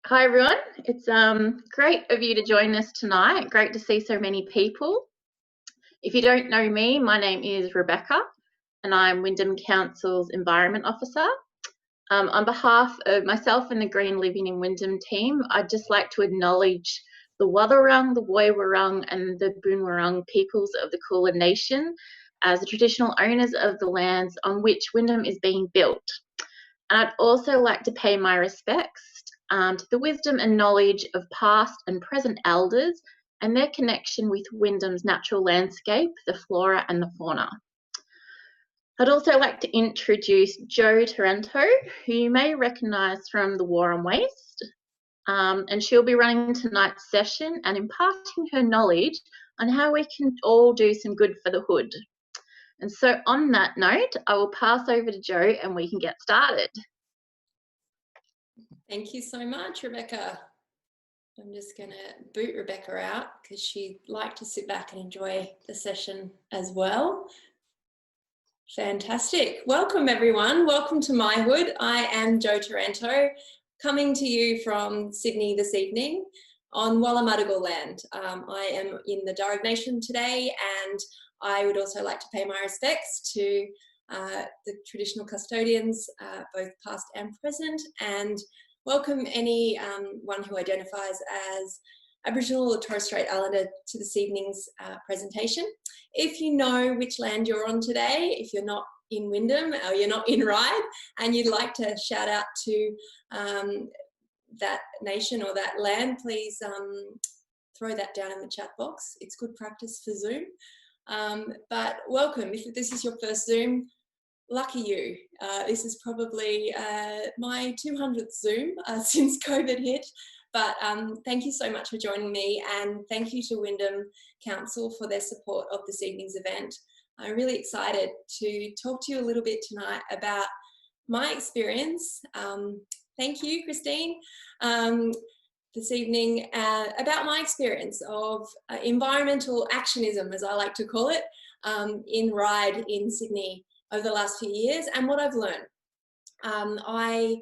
Hi everyone, it's great of you to join us tonight. Great to see so many people. If you don't know me, my name is Rebecca and I'm Wyndham Council's Environment Officer. On behalf of myself and the Green Living in Wyndham team, I'd just like to acknowledge the Wathaurong, the Woiwurrung and the Boonwurrung peoples of the Kulin Nation as the traditional owners of the lands on which Wyndham is being built. And I'd also like to pay my respects to the wisdom and knowledge of past and present elders and their connection with Wyndham's natural landscape, the flora and the fauna. I'd also like to introduce Jo Taranto, who you may recognise from the War on Waste, and she'll be running tonight's session and imparting her knowledge on how we can all do some good for the hood. And so on that note, I will pass over to Jo and we can get started. Thank you so much, Rebecca. I'm just going to boot Rebecca out because she'd like to sit back and enjoy the session as well. Fantastic. Welcome, everyone. Welcome to My Hood. I am Jo Taranto, coming to you from Sydney this evening on Wallamadigal land. I am in the Darug Nation today, and I would also like to pay my respects to the traditional custodians, both past and present, and welcome anyone who identifies as Aboriginal or Torres Strait Islander to this evening's presentation. If you know which land you're on today, if you're not in Wyndham or you're not in Ryde and you'd like to shout out to that nation or that land, please throw that down in the chat box. It's good practice for Zoom. But welcome. If this is your first Zoom, lucky you. This is probably my 200th Zoom since COVID hit, but thank you so much for joining me, and thank you to Wyndham Council for their support of this evening's event. I'm really excited to talk to you a little bit tonight about my experience. Thank you, Christine. This evening about my experience of environmental actionism, as I like to call it, in Ryde in Sydney over the last few years, and what I've learned. I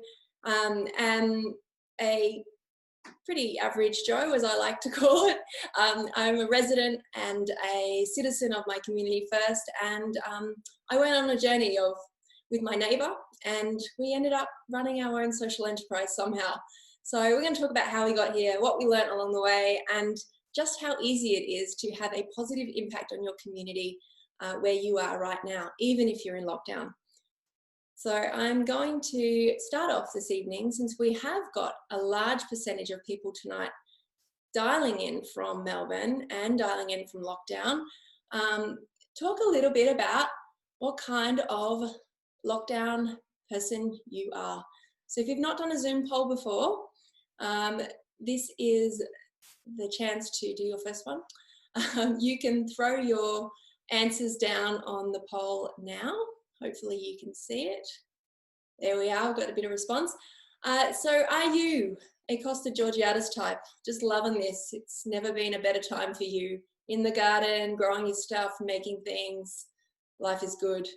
am a pretty average Joe, as I like to call it. I'm a resident and a citizen of my community first, and I went on a journey with my neighbour, and we ended up running our own social enterprise somehow. So we're going to talk about how we got here, what we learned along the way, and just how easy it is to have a positive impact on your community where you are right now, even if you're in lockdown. So I'm going to start off this evening, since we have got a large percentage of people tonight dialing in from Melbourne and dialing in from lockdown, talk a little bit about what kind of lockdown person you are. So if you've not done a Zoom poll before, this is the chance to do your first one. You can throw your answers down on the poll now. Hopefully you can see it. There we are, we've got a bit of response. So are you a Costa Georgiatus type? Just loving this. It's never been a better time for you. In the garden, growing your stuff, making things. Life is good.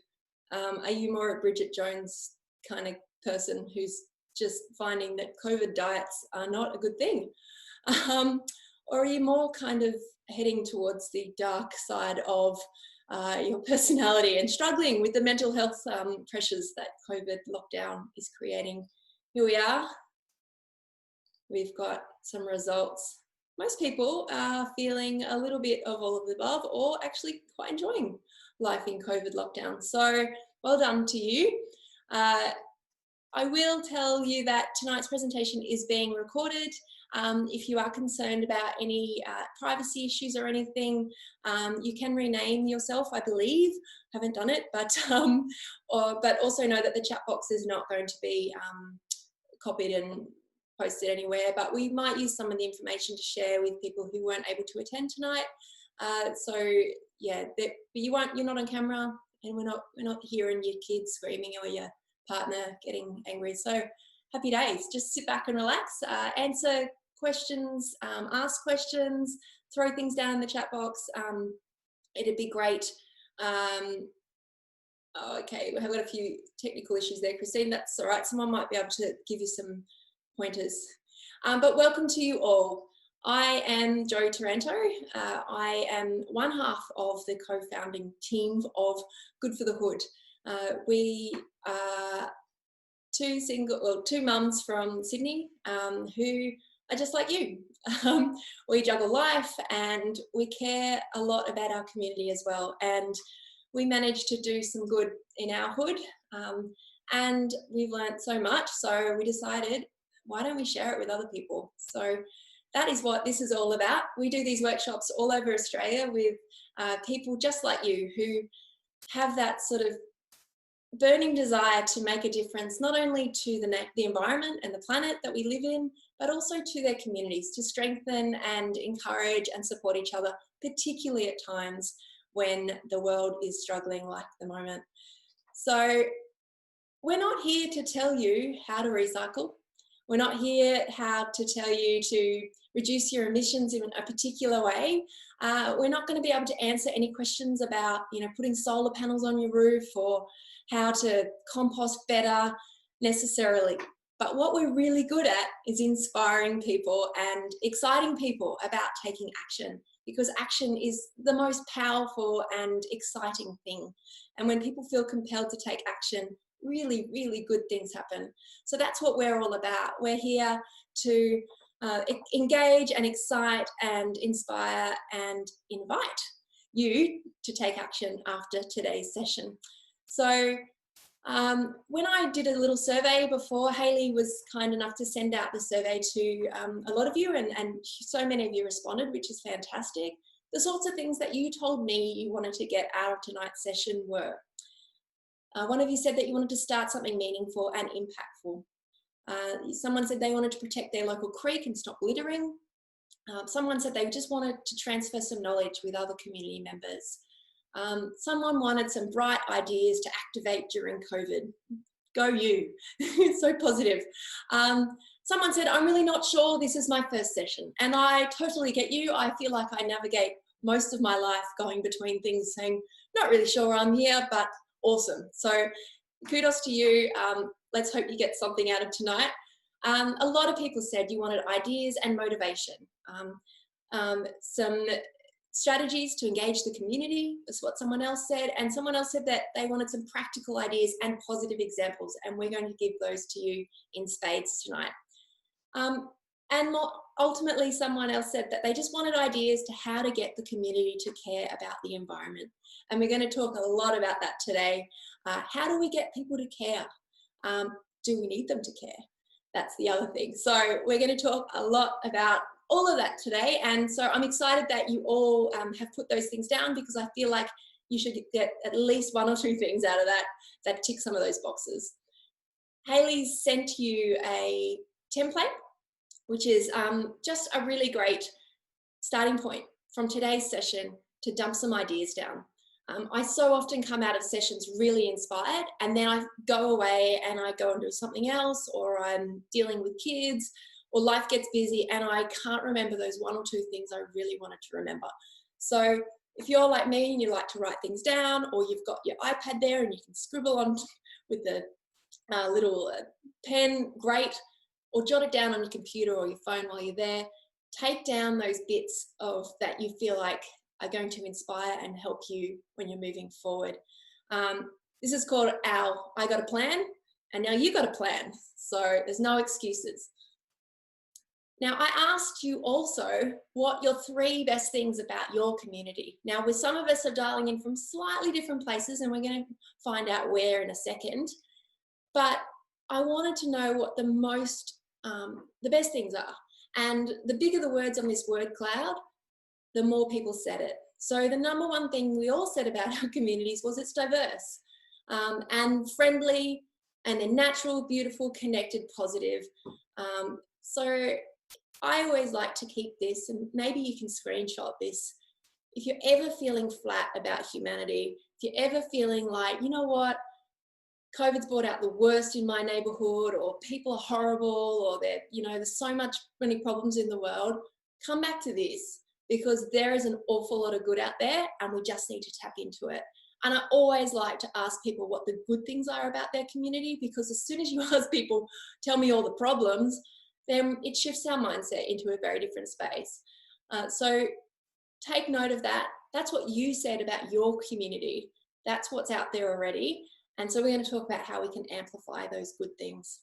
Are you more a Bridget Jones kind of person who's just finding that COVID diets are not a good thing? Or are you more kind of heading towards the dark side of your personality and struggling with the mental health pressures that COVID lockdown is creating? Here we are. We've got some results. Most people are feeling a little bit of all of the above, or actually quite enjoying life in COVID lockdown. So well done to you. I will tell you that tonight's presentation is being recorded. If you are concerned about any privacy issues or anything, you can rename yourself, I believe. Haven't done it, but also know that the chat box is not going to be copied and posted anywhere, but we might use some of the information to share with people who weren't able to attend tonight. So yeah, but you're not on camera, and we're not hearing your kids screaming or your partner getting angry. So happy days. Just sit back and relax, answer questions, ask questions, throw things down in the chat box. It'd be great. Okay, we have got a few technical issues there, Christine. That's all right. Someone might be able to give you some pointers. But welcome to you all. I am Jo Taranto. I am one half of the co-founding team of Good for the Hood. We are two mums from Sydney who are just like you. We juggle life and we care a lot about our community as well. And we managed to do some good in our hood. And we've learned so much. So we decided, why don't we share it with other people? So that is what this is all about. We do these workshops all over Australia with people just like you who have that sort of burning desire to make a difference, not only to the environment and the planet that we live in, but also to their communities, to strengthen and encourage and support each other, particularly at times when the world is struggling like the moment. So we're not here to tell you how to recycle. We're not here how to tell you to reduce your emissions in a particular way. We're not going to be able to answer any questions about, putting solar panels on your roof or how to compost better necessarily. But what we're really good at is inspiring people and exciting people about taking action, because action is the most powerful and exciting thing. And when people feel compelled to take action, really, really good things happen. So that's what we're all about. We're here to engage and excite and inspire and invite you to take action after today's session. So when I did a little survey before, Hayley was kind enough to send out the survey to a lot of you, and so many of you responded, which is fantastic. The sorts of things that you told me you wanted to get out of tonight's session were, one of you said that you wanted to start something meaningful and impactful. Someone said they wanted to protect their local creek and stop littering. Someone said they just wanted to transfer some knowledge with other community members. Someone wanted some bright ideas to activate during COVID. Go you, so positive. Someone said, I'm really not sure, this is my first session. And I totally get you. I feel like I navigate most of my life going between things saying, not really sure I'm here, but awesome. So kudos to you. Let's hope you get something out of tonight. A lot of people said you wanted ideas and motivation. Some strategies to engage the community is what someone else said, and someone else said that they wanted some practical ideas and positive examples, and we're going to give those to you in spades tonight. And ultimately, someone else said that they just wanted ideas to how to get the community to care about the environment, and we're going to talk a lot about that today. How do we get people to care? Do we need them to care? That's the other thing. So we're going to talk a lot about all of that today, and so I'm excited that you all have put those things down, because I feel like you should get at least one or two things out of that tick some of those boxes. Hayley sent you a template, which is just a really great starting point from today's session to dump some ideas down. I so often come out of sessions really inspired, and then I go away and I go and do something else, or I'm dealing with kids, or life gets busy and I can't remember those one or two things I really wanted to remember. So if you're like me and you like to write things down, or you've got your iPad there and you can scribble on with the little pen, great, or jot it down on your computer or your phone while you're there. Take down those bits of that you feel like are going to inspire and help you when you're moving forward. This is called our I Got a Plan, and now you got a plan. So there's no excuses. Now, I asked you also what your 3 best things about your community. Now, with some of us are dialing in from slightly different places, and we're going to find out where in a second. But I wanted to know what the best things are. And the bigger the words on this word cloud, the more people said it. So the number one thing we all said about our communities was it's diverse and friendly, and they're natural, beautiful, connected, positive. So I always like to keep this, and maybe you can screenshot this. If you're ever feeling flat about humanity, if you're ever feeling like, you know what, COVID's brought out the worst in my neighborhood, or people are horrible, or there's so many problems in the world, come back to this, because there is an awful lot of good out there and we just need to tap into it. And I always like to ask people what the good things are about their community, because as soon as you ask people, tell me all the problems, then it shifts our mindset into a very different space. So take note of that. That's what you said about your community. That's what's out there already. And so we're going to talk about how we can amplify those good things.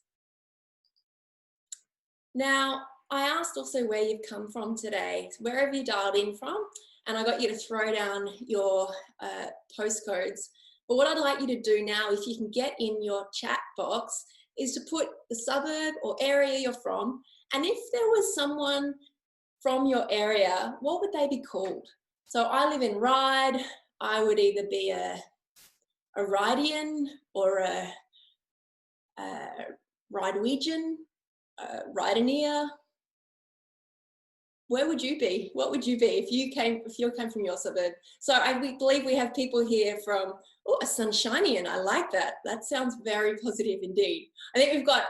Now, I asked also where you've come from today, wherever you dialed in from, and I got you to throw down your postcodes. But what I'd like you to do now, if you can get in your chat box, is to put the suburb or area you're from, and if there was someone from your area, what would they be called? So I live in Ryde. I would either be a Rydian or a Rydewegian, Rydeneer. Where would you be? What would you be if you came from your suburb? So we believe we have people here from, oh, a Sunshinian. I like that. That sounds very positive indeed. I think we've got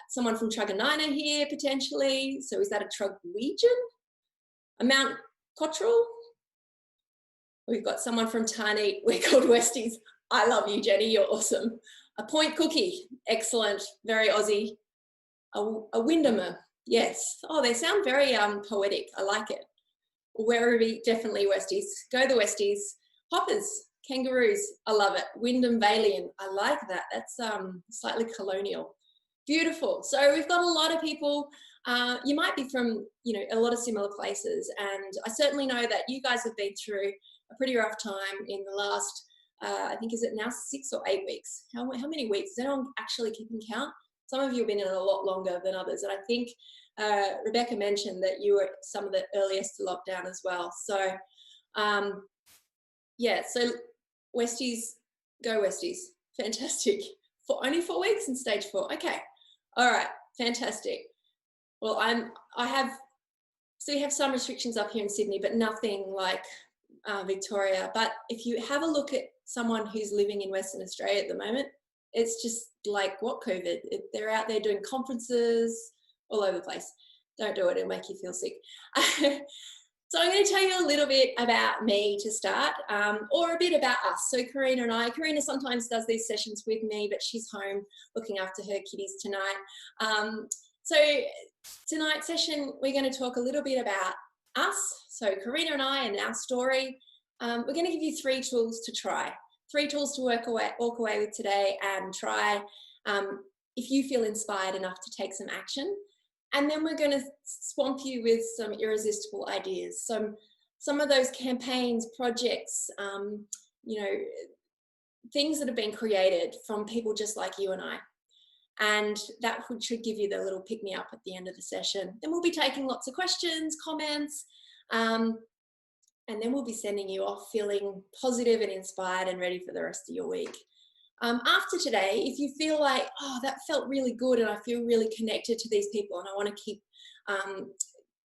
someone from Truganina here potentially. So is that a Trugwegian? A Mount Cottrell? We've got someone from Tarneet. We're called Westies. I love you, Jenny. You're awesome. A Point Cookie. Excellent. Very Aussie. A Wyndhamer. Yes. Oh, they sound very poetic. I like it. Werribee, definitely Westies. Go the Westies. Hoppers, kangaroos. I love it. Wyndham Valian. I like that. That's slightly colonial. Beautiful. So we've got a lot of people. You might be from, a lot of similar places, and I certainly know that you guys have been through a pretty rough time in the last, I think, is it now 6 or 8 weeks? How many weeks? Is anyone actually keeping count? Some of you have been in it a lot longer than others, and I think Rebecca mentioned that you were some of the earliest to lock down as well. So, yeah, so Westies, go Westies. Fantastic. For only 4 weeks in stage 4. Okay. All right. Fantastic. Well, we have some restrictions up here in Sydney, but nothing like Victoria. But if you have a look at someone who's living in Western Australia at the moment, it's just like what COVID. They're out there doing conferences all over the place. Don't do it, it'll make you feel sick. So I'm going to tell you a little bit about me to start, or a bit about us. So Karina and I, Karina sometimes does these sessions with me, but she's home looking after her kiddies tonight. So tonight's session, we're going to talk a little bit about us. So Karina and I and our story. We're going to give you 3 tools to try. 3 tools to walk away with today and try if you feel inspired enough to take some action. And then we're going to swamp you with some irresistible ideas. Some of those campaigns, projects, things that have been created from people just like you and I. And that should give you the little pick-me-up at the end of the session. Then we'll be taking lots of questions, comments, and then we'll be sending you off feeling positive and inspired and ready for the rest of your week. After today, if you feel like, oh, that felt really good and I feel really connected to these people and I want to keep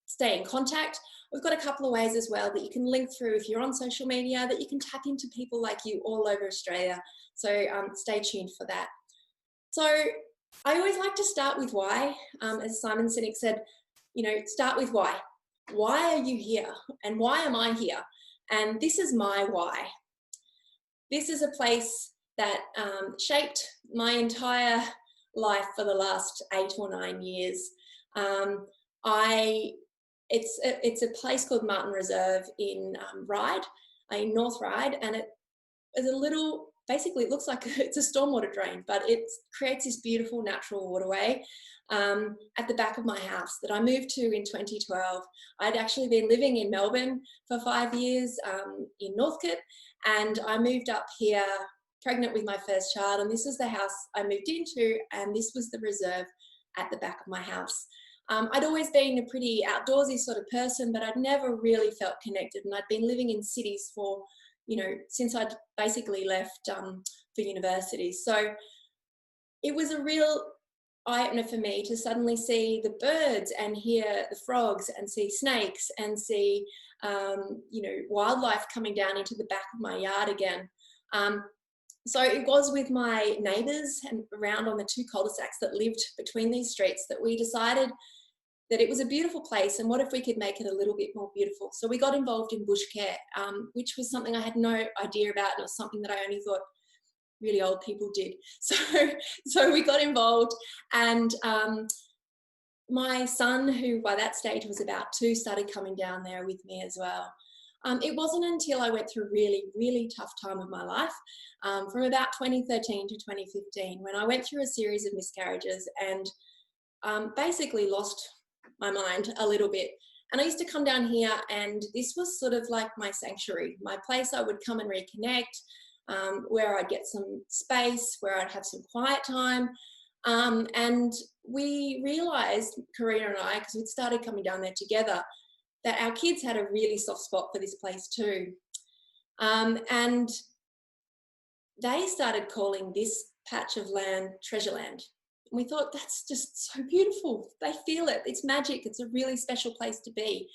stay in contact, we've got a couple of ways as well that you can link through if you're on social media, that you can tap into people like you all over Australia. So stay tuned for that. So I always like to start with why. As Simon Sinek said, start with why. Why are you here? And why am I here? And this is my why. This is a place that shaped my entire life for the last 8 or 9 years. It's a place called Martin Reserve in Ryde, in North Ryde, and it is a little, basically it looks like it's a stormwater drain, but it creates this beautiful natural waterway at the back of my house that I moved to in 2012. I'd actually been living in Melbourne for 5 years in Northcote, and I moved up here pregnant with my first child, and this is the house I moved into, and this was the reserve at the back of my house. I'd always been a pretty outdoorsy sort of person, but I'd never really felt connected, and I'd been living in cities for, since I'd basically left for university. So it was a real eye-opener for me to suddenly see the birds and hear the frogs and see snakes and see, wildlife coming down into the back of my yard again. So it was with my neighbours and around on the 2 cul-de-sacs that lived between these streets that we decided that it was a beautiful place, and what if we could make it a little bit more beautiful. So we got involved in bush care, which was something I had no idea about, and it was something that I only thought really old people did. So we got involved, and my son, who by that stage was about 2, started coming down there with me as well. It wasn't until I went through a really, really tough time of my life, from about 2013 to 2015, when I went through a series of miscarriages and basically lost my mind a little bit. And I used to come down here, and this was sort of like my sanctuary, my place I would come and reconnect, where I'd get some space, where I'd have some quiet time. And we realized, Karina and I, because we'd started coming down there together, that our kids had a really soft spot for this place too. And they started calling this patch of land Treasureland. And we thought, that's just so beautiful. They feel it. It's magic. It's a really special place to be.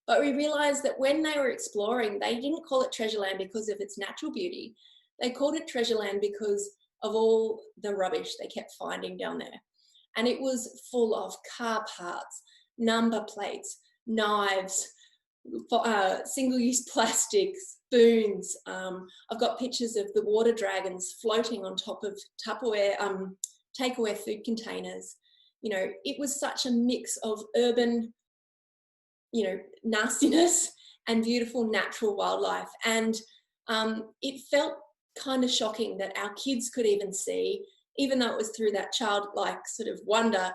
But we realized that when they were exploring, they didn't call it Treasureland because of its natural beauty. They called it Treasureland because of all the rubbish they kept finding down there. And it was full of car parts, number plates, knives, single-use plastics, spoons. I've got pictures of the water dragons floating on top of Tupperware, takeaway food containers. You know, it was such a mix of urban, you know, nastiness and beautiful natural wildlife. And it felt kind of shocking that our kids could even see, even though it was through that childlike sort of wonder,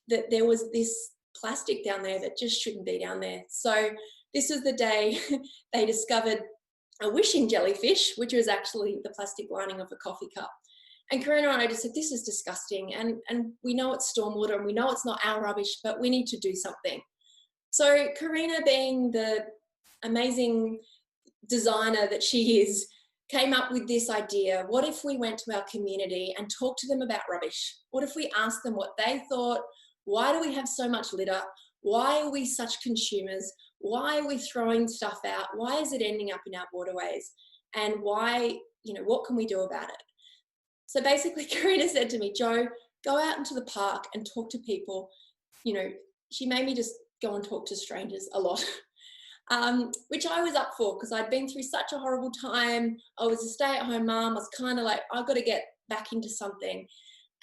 that there was this plastic down there that just shouldn't be down there. So this was the day they discovered a wishing jellyfish, which was actually the plastic lining of a coffee cup. And Karina and I just said, this is disgusting. And we know it's stormwater and we know it's not our rubbish, but we need to do something. So Karina, being the amazing designer that she is, came up with this idea. What if we went to our community and talked to them about rubbish? What if we asked them what they thought? Why do we have so much litter? Why are we such consumers? Why are we throwing stuff out? Why is it ending up in our waterways? And why, you know, what can we do about it? So basically, Karina said to me, Jo, go out into the park and talk to people. You know, she made me just go and talk to strangers a lot. Which I was up for because I'd been through such a horrible time. I was a stay-at-home mum. I was kind of like, I've got to get back into something.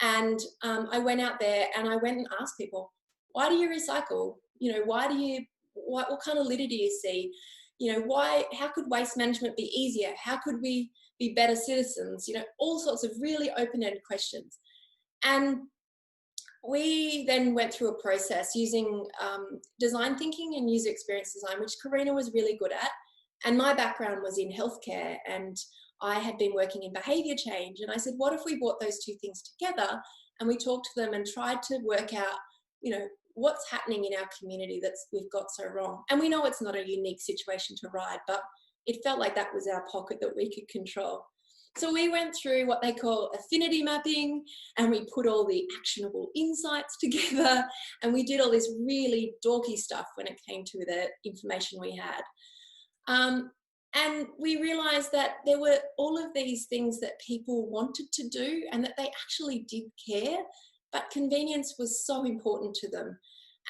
And I went out there and I went and asked people, why do you recycle? You know, why do you, what kind of litter do you see? You know, how could waste management be easier? How could we be better citizens? You know, all sorts of really open-ended questions. And we then went through a process using design thinking and user experience design, which Karina was really good at. And my background was in healthcare, and I had been working in behaviour change. And I said, what if we brought those two things together and we talked to them and tried to work out, you know, what's happening in our community that's we've got so wrong. And we know it's not a unique situation to ride, but it felt like that was our pocket that we could control. So we went through what they call affinity mapping, and we put all the actionable insights together, and we did all this really dorky stuff when it came to the information we had. And we realized that there were all of these things that people wanted to do and that they actually did care, but convenience was so important to them.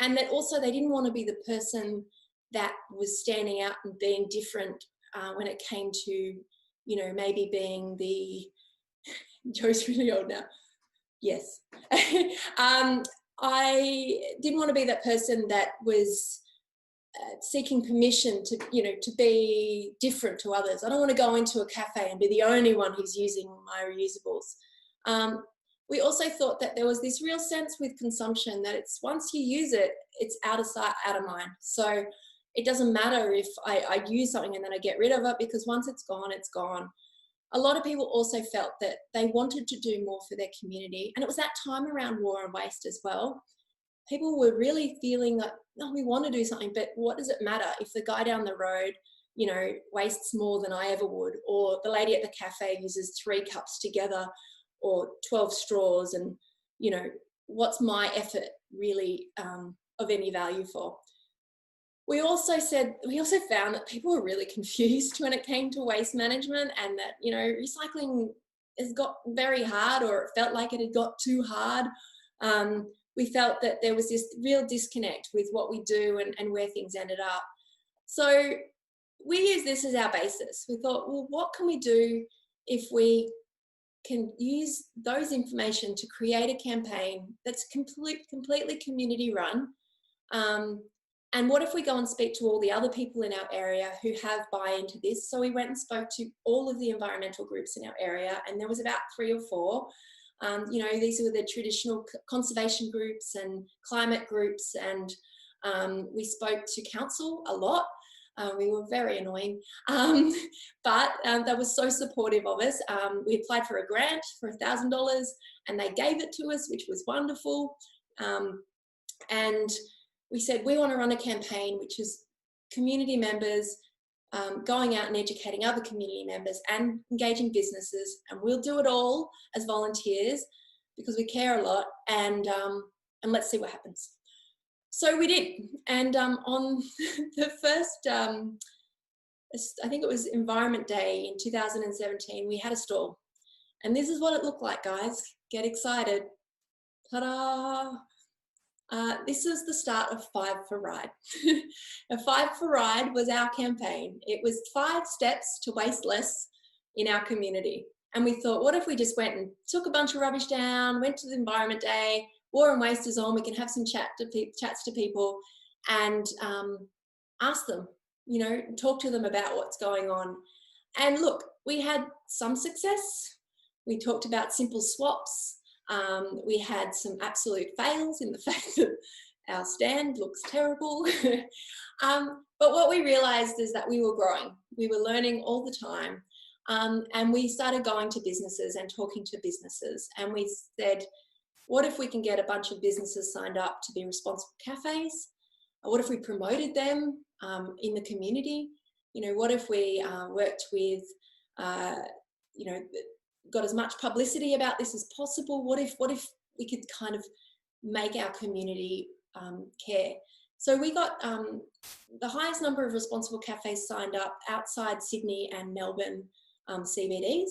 And that also they didn't want to be the person that was standing out and being different when it came to, you know, maybe being the, Joe's really old now. Yes. I didn't want to be that person that was seeking permission to, you know, to be different to others. I don't want to go into a cafe and be the only one who's using my reusables. We also thought that there was this real sense with consumption that it's once you use it, it's out of sight, out of mind. So it doesn't matter if I use something and then I get rid of it, because once it's gone, it's gone. A lot of people also felt that they wanted to do more for their community. And it was that time around war and waste as well. People were really feeling like, no, we want to do something, but what does it matter if the guy down the road, you know, wastes more than I ever would, or the lady at the cafe uses 3 cups together or 12 straws, and, you know, what's my effort really of any value for? We also found that people were really confused when it came to waste management, and that, you know, recycling has got very hard, or it felt like it had got too hard. We felt that there was this real disconnect with what we do and where things ended up. So we used this as our basis. We thought, well, what can we do if we can use those information to create a campaign that's completely community run. And what if we go and speak to all the other people in our area who have buy-in to this? So we went and spoke to all of the environmental groups in our area, and there was about 3 or 4. You know, these were the traditional conservation groups and climate groups, and we spoke to council a lot. We were very annoying, but they were so supportive of us. We applied for a grant for $1,000 and they gave it to us, which was wonderful. And we said, we want to run a campaign which is community members going out and educating other community members and engaging businesses, and we'll do it all as volunteers because we care a lot, and let's see what happens. So we did, and on the first, I think it was Environment Day in 2017, we had a stall, and this is what it looked like, guys. Get excited. Ta-da! This is the start of 5 for Ride. A 5 for Ride was our campaign. It was 5 steps to waste less in our community. And we thought, what if we just went and took a bunch of rubbish down, went to the Environment Day, War and Waste is on, we can have some chats to people and ask them, you know, talk to them about what's going on. And look, we had some success. We talked about simple swaps. We had some absolute fails in the fact that our stand looks terrible. But what we realized is that we were growing. We were learning all the time. And we started going to businesses and talking to businesses. And we said, what if we can get a bunch of businesses signed up to be responsible cafes? What if we promoted them in the community? You know, what if we worked with, you know, got as much publicity about this as possible? What if we could kind of make our community care? So we got the highest number of responsible cafes signed up outside Sydney and Melbourne CBDs.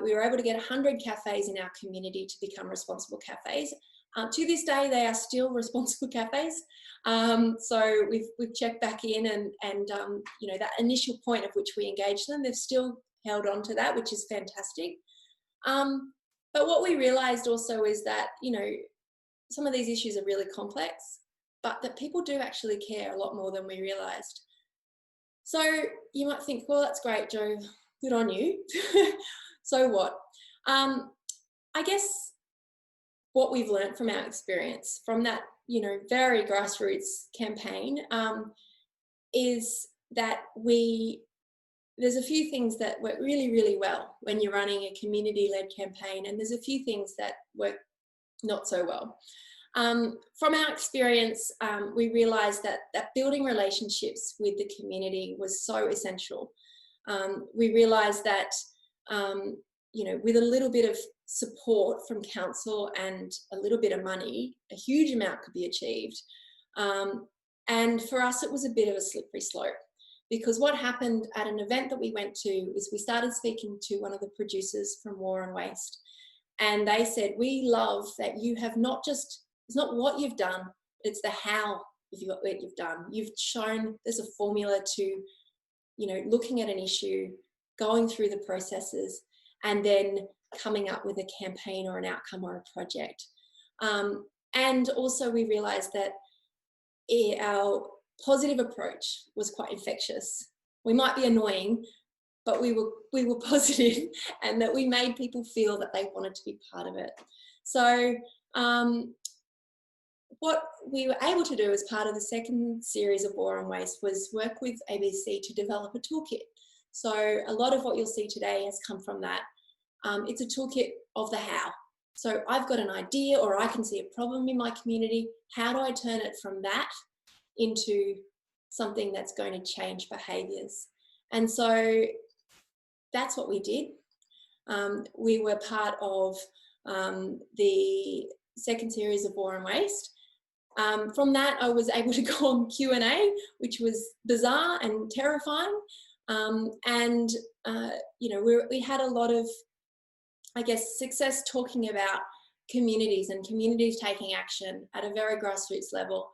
We were able to get 100 cafes in our community to become responsible cafes. To this day, they are still responsible cafes. So we've checked back in and you know, that initial point of which we engaged them, they've still held on to that, which is fantastic. But what we realized also is that, you know, some of these issues are really complex, but that people do actually care a lot more than we realized. So you might think, well, that's great, Jo, good on you. So what? I guess what we've learned from our experience from that, you know, very grassroots campaign is that there's a few things that work really, really well when you're running a community-led campaign, and there's a few things that work not so well. From our experience, we realized that building relationships with the community was so essential. We realized that, you know, with a little bit of support from council and a little bit of money, a huge amount could be achieved. And for us, it was a bit of a slippery slope. Because what happened at an event that we went to is we started speaking to one of the producers from War and Waste. And they said, we love that you have not just, it's not what you've done, it's the how you've done. You've shown there's a formula to, you know, looking at an issue, going through the processes, and then coming up with a campaign or an outcome or a project. And also we realized that our positive approach was quite infectious. We might be annoying, but we were positive, and that we made people feel that they wanted to be part of it. So what we were able to do as part of the second series of War and Waste was work with ABC to develop a toolkit. So a lot of what you'll see today has come from that. It's a toolkit of the how. So I've got an idea, or I can see a problem in my community. How do I turn it from that into something that's going to change behaviours? And so that's what we did. We were part of the second series of War and Waste. From that, I was able to go on Q&A, which was bizarre and terrifying. You know, we had a lot of, I guess, success talking about communities and communities taking action at a very grassroots level.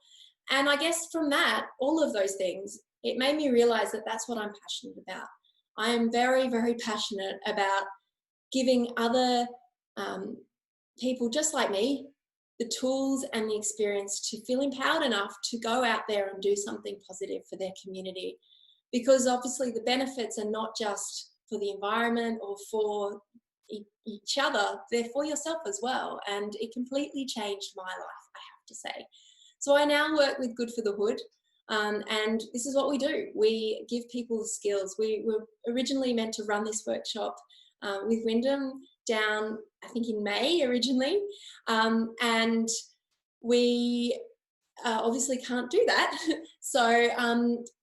And I guess from that, all of those things, it made me realize that that's what I'm passionate about. I am very, very passionate about giving other people just like me the tools and the experience to feel empowered enough to go out there and do something positive for their community. Because obviously the benefits are not just for the environment or for each other, they're for yourself as well. And it completely changed my life, I have to say. So I now work with Good for the Hood. And this is what we do. We give people the skills. We were originally meant to run this workshop with Wyndham down, I think in May originally. And we obviously can't do that. So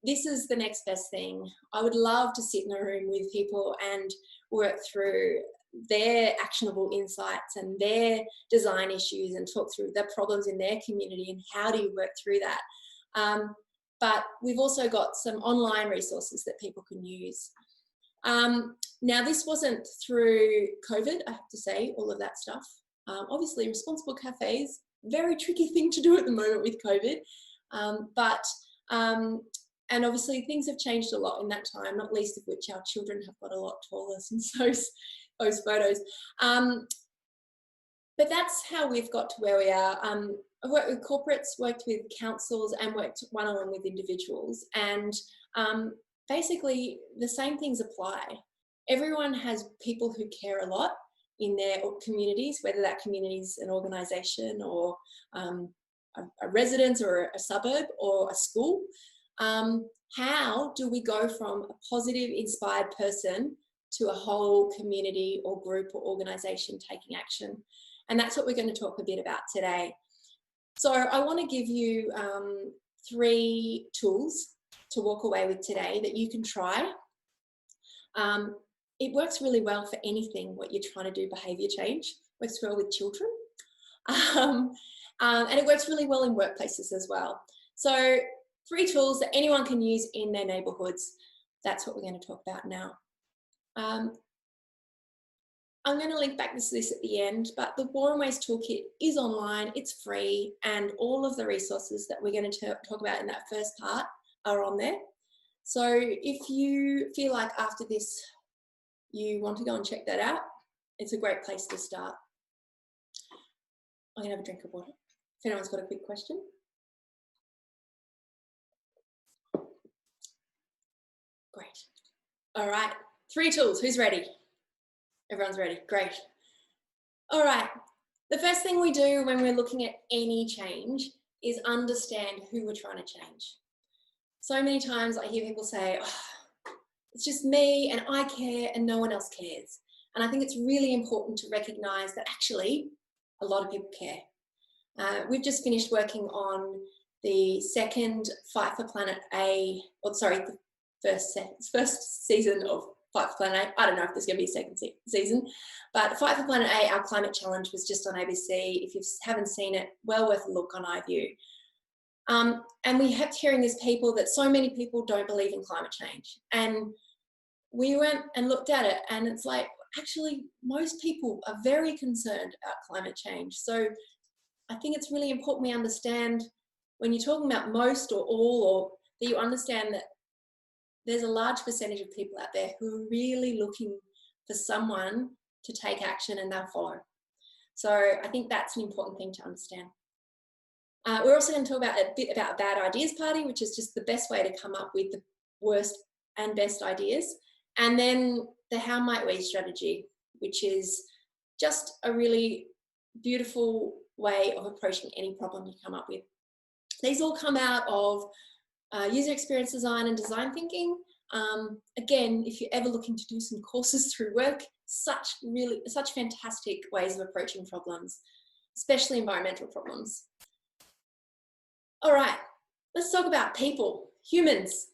this is the next best thing. I would love to sit in a room with people and work through their actionable insights and their design issues and talk through the problems in their community and how do you work through that. But we've also got some online resources that people can use. Now, this wasn't through COVID, I have to say, all of that stuff. Obviously, responsible cafes, very tricky thing to do at the moment with COVID. And obviously things have changed a lot in that time, not least of which our children have got a lot taller since those photos. But that's how we've got to where we are. I've worked with corporates, worked with councils, and worked one-on-one with individuals. And basically the same things apply. Everyone has people who care a lot in their communities, whether that community is an organisation or a residence or a suburb or a school. How do we go from a positive, inspired person to a whole community or group or organisation taking action? And that's what we're going to talk a bit about today. So I want to give you 3 tools to walk away with today that you can try. It works really well for anything, what you're trying to do, behaviour change. It works well with children. And it works really well in workplaces as well. So 3 tools that anyone can use in their neighbourhoods. That's what we're going to talk about now. I'm going to link back to this at the end, but the War and Waste Toolkit is online, it's free, and all of the resources that we're going to talk about in that first part are on there. So if you feel like after this you want to go and check that out, it's a great place to start. I'm going to have a drink of water. If anyone's got a quick question. Great. All right, 3 tools. Who's ready? Everyone's ready. Great. All right. The first thing we do when we're looking at any change is understand who we're trying to change. So many times I hear people say, oh, it's just me and I care and no one else cares. And I think it's really important to recognise that actually a lot of people care. We've just finished working on the second Fight for Planet A, or sorry, the first season of Fight for Planet A. I don't know if there's going to be a second season, but Fight for Planet A, our climate challenge, was just on ABC. If you haven't seen it, well worth a look on iView. And we kept hearing these people that so many people don't believe in climate change. And we went and looked at it and it's like, actually, most people are very concerned about climate change. So I think it's really important we understand when you're talking about most or all, or that you understand that there's a large percentage of people out there who are really looking for someone to take action and they'll follow. So I think that's an important thing to understand. We're also going to talk about a bit about a bad ideas party, which is just the best way to come up with the worst and best ideas. And then the how might we strategy, which is just a really beautiful way of approaching any problem you come up with. These all come out of user experience design and design thinking. Again, if you're ever looking to do some courses through work, such fantastic ways of approaching problems, especially environmental problems. All right, let's talk about people, humans.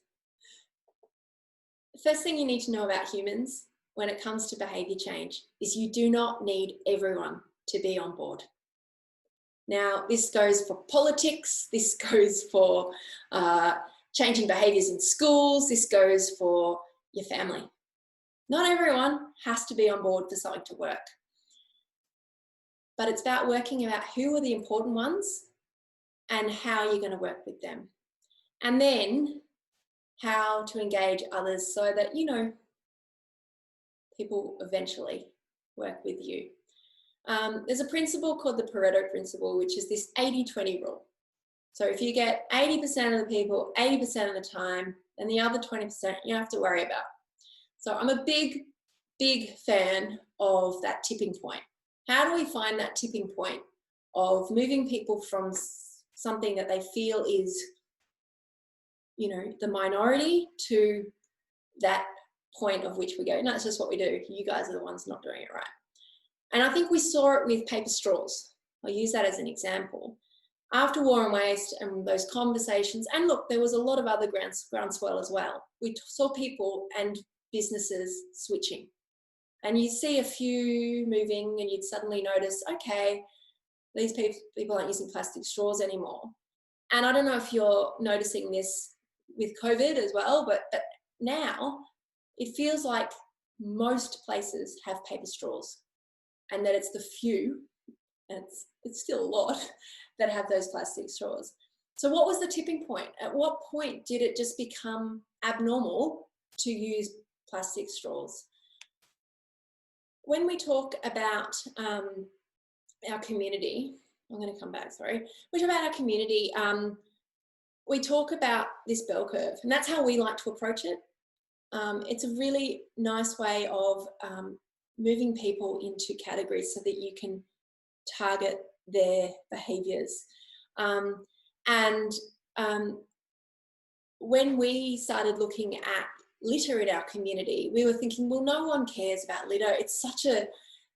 The first thing you need to know about humans when it comes to behaviour change is you do not need everyone to be on board. Now, this goes for politics, this goes for changing behaviours in schools, this goes for your family. Not everyone has to be on board for something to work. But it's about working out who are the important ones and how you're going to work with them. And then how to engage others so that, you know, people eventually work with you. There's a principle called the Pareto Principle, which is this 80-20 rule. So if you get 80% of the people 80% of the time, then the other 20% you don't have to worry about. So I'm a big, big fan of that tipping point. How do we find that tipping point of moving people from something that they feel is, you know, the minority to that point of which we go, no, it's just what we do. You guys are the ones not doing it right. And I think we saw it with paper straws. I'll use that as an example. After War and Waste and those conversations, and look, there was a lot of other groundswell as well. We saw people and businesses switching. And you'd see a few moving and you'd suddenly notice, okay, these people aren't using plastic straws anymore. And I don't know if you're noticing this with COVID as well, but now it feels like most places have paper straws, and that it's the few, and it's still a lot, that have those plastic straws. So what was the tipping point? At what point did it just become abnormal to use plastic straws? When we talk about our community, I'm going to come back, sorry. We talk about our community, we talk about this bell curve, and that's how we like to approach it. It's a really nice way of moving people into categories so that you can target their behaviours. When we started looking at litter in our community, we were thinking, well, no one cares about litter. It's such a,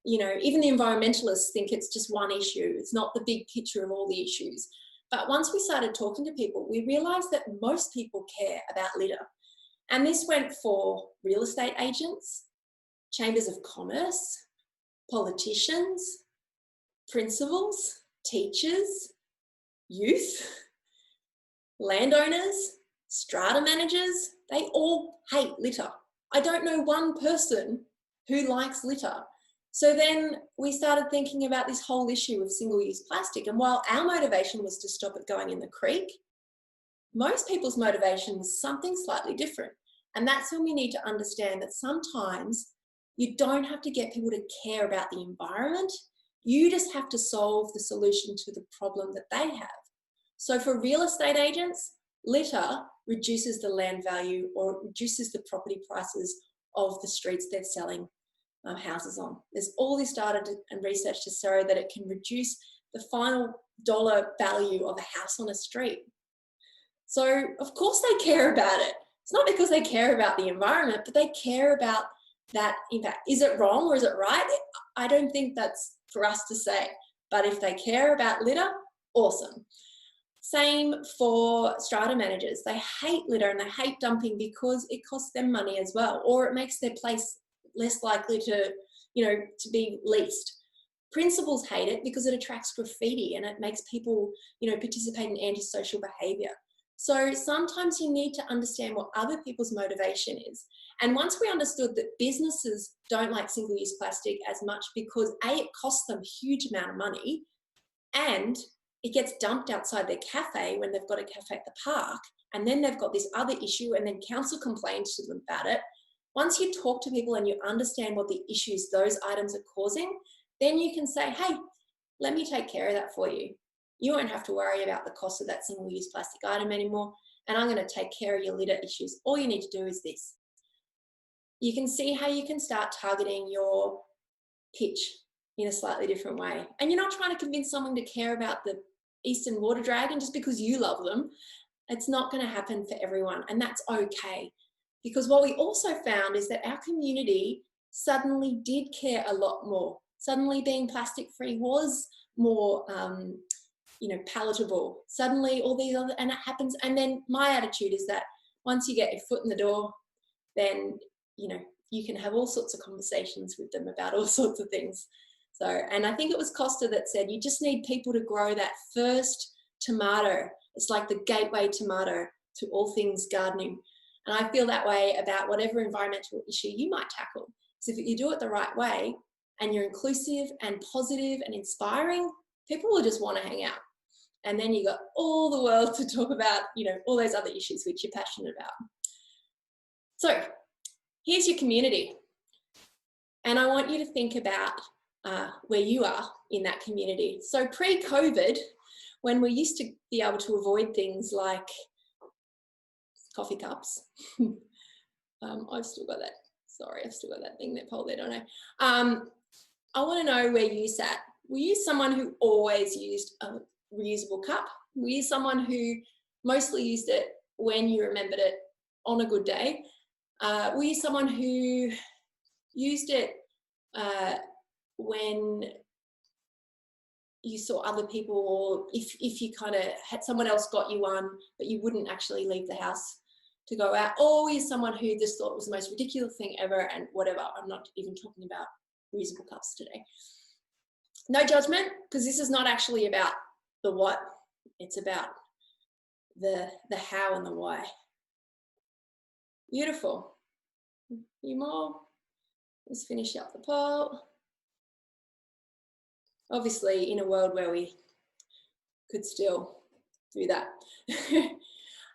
you know, even the environmentalists think it's just one issue. It's not the big picture of all the issues. But once we started talking to people, we realised that most people care about litter. And this went for real estate agents, chambers of commerce, politicians, principals, teachers, youth, landowners, strata managers. They all hate litter. I don't know one person who likes litter. So then we started thinking about this whole issue of single-use plastic. And while our motivation was to stop it going in the creek, most people's motivation was something slightly different. And that's when we need to understand that sometimes you don't have to get people to care about the environment. You just have to solve the solution to the problem that they have. So for real estate agents, litter reduces the land value or reduces the property prices of the streets they're selling houses on. There's all this data and research to show that it can reduce the final dollar value of a house on a street. So of course they care about it. It's not because they care about the environment, but they care about that impact. Is it wrong or is it right? I don't think that's for us to say. But if they care about litter, awesome. Same for strata managers. They hate litter and they hate dumping because it costs them money as well, or it makes their place less likely to, you know, to be leased. Principals hate it because it attracts graffiti and it makes people, you know, participate in antisocial behaviour. So sometimes you need to understand what other people's motivation is. And once we understood that businesses don't like single-use plastic as much because A, it costs them a huge amount of money and it gets dumped outside their cafe when they've got a cafe at the park, and then they've got this other issue and then council complains to them about it. Once you talk to people and you understand what the issues those items are causing, then you can say, hey, let me take care of that for you. You won't have to worry about the cost of that single-use plastic item anymore, and I'm going to take care of your litter issues. All you need to do is this. You can see how you can start targeting your pitch in a slightly different way. And you're not trying to convince someone to care about the Eastern Water Dragon just because you love them. It's not going to happen for everyone, and that's okay. Because what we also found is that our community suddenly did care a lot more. Suddenly being plastic-free was more you know, palatable. Suddenly all these other, and it happens. And then my attitude is that once you get your foot in the door, then, you know, you can have all sorts of conversations with them about all sorts of things. So, and I think it was Costa that said, you just need people to grow that first tomato. It's like the gateway tomato to all things gardening. And I feel that way about whatever environmental issue you might tackle. Because if you do it the right way and you're inclusive and positive and inspiring, people will just want to hang out. And then you got all the world to talk about, you know, all those other issues which you're passionate about. So here's your community. And I want you to think about where you are in that community. So pre-COVID, when we used to be able to avoid things like coffee cups, I've still got that. Sorry, I've still got that thing that pole there, don't I? I want to know where you sat. Were you someone who always used a reusable cup? Were you someone who mostly used it when you remembered it on a good day? Were you someone who used it when you saw other people, or if you kind of had someone else got you one, but you wouldn't actually leave the house to go out? Or were you someone who just thought it was the most ridiculous thing ever and whatever? I'm not even talking about reusable cups today. No judgment, because this is not actually about the what, it's about the how and the why. Beautiful. A few more. Let's finish up the poll. Obviously, in a world where we could still do that.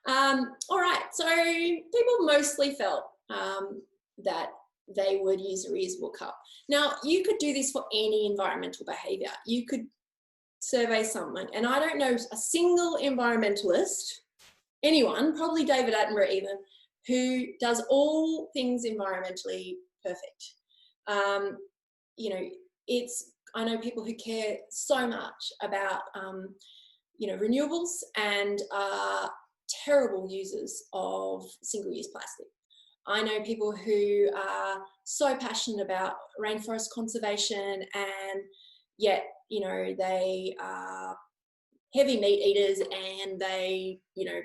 All right, so people mostly felt that they would use a reusable cup. Now, you could do this for any environmental behaviour. You could survey someone, and I don't know a single environmentalist, anyone, probably David Attenborough even, who does all things environmentally perfect. You know, I know people who care so much about, you know, renewables and are terrible users of single-use plastic. I know people who are so passionate about rainforest conservation, and yet, you know, they are heavy meat eaters and they, you know,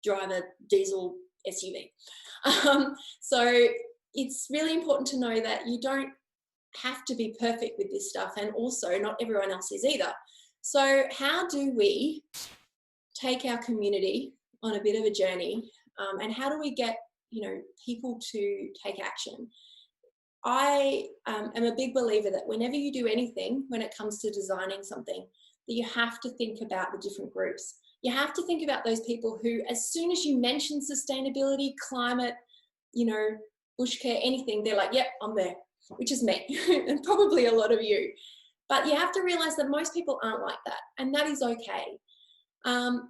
drive a diesel SUV. So it's really important to know that you don't have to be perfect with this stuff, and also not everyone else is either. So how do we take our community on a bit of a journey, and how do we get, you know, people to take action? I am a big believer that whenever you do anything, when it comes to designing something, that you have to think about the different groups. You have to think about those people who, as soon as you mention sustainability, climate, you know, bush care, anything, they're like, yep, I'm there, which is me, and probably a lot of you. But you have to realize that most people aren't like that, and that is okay.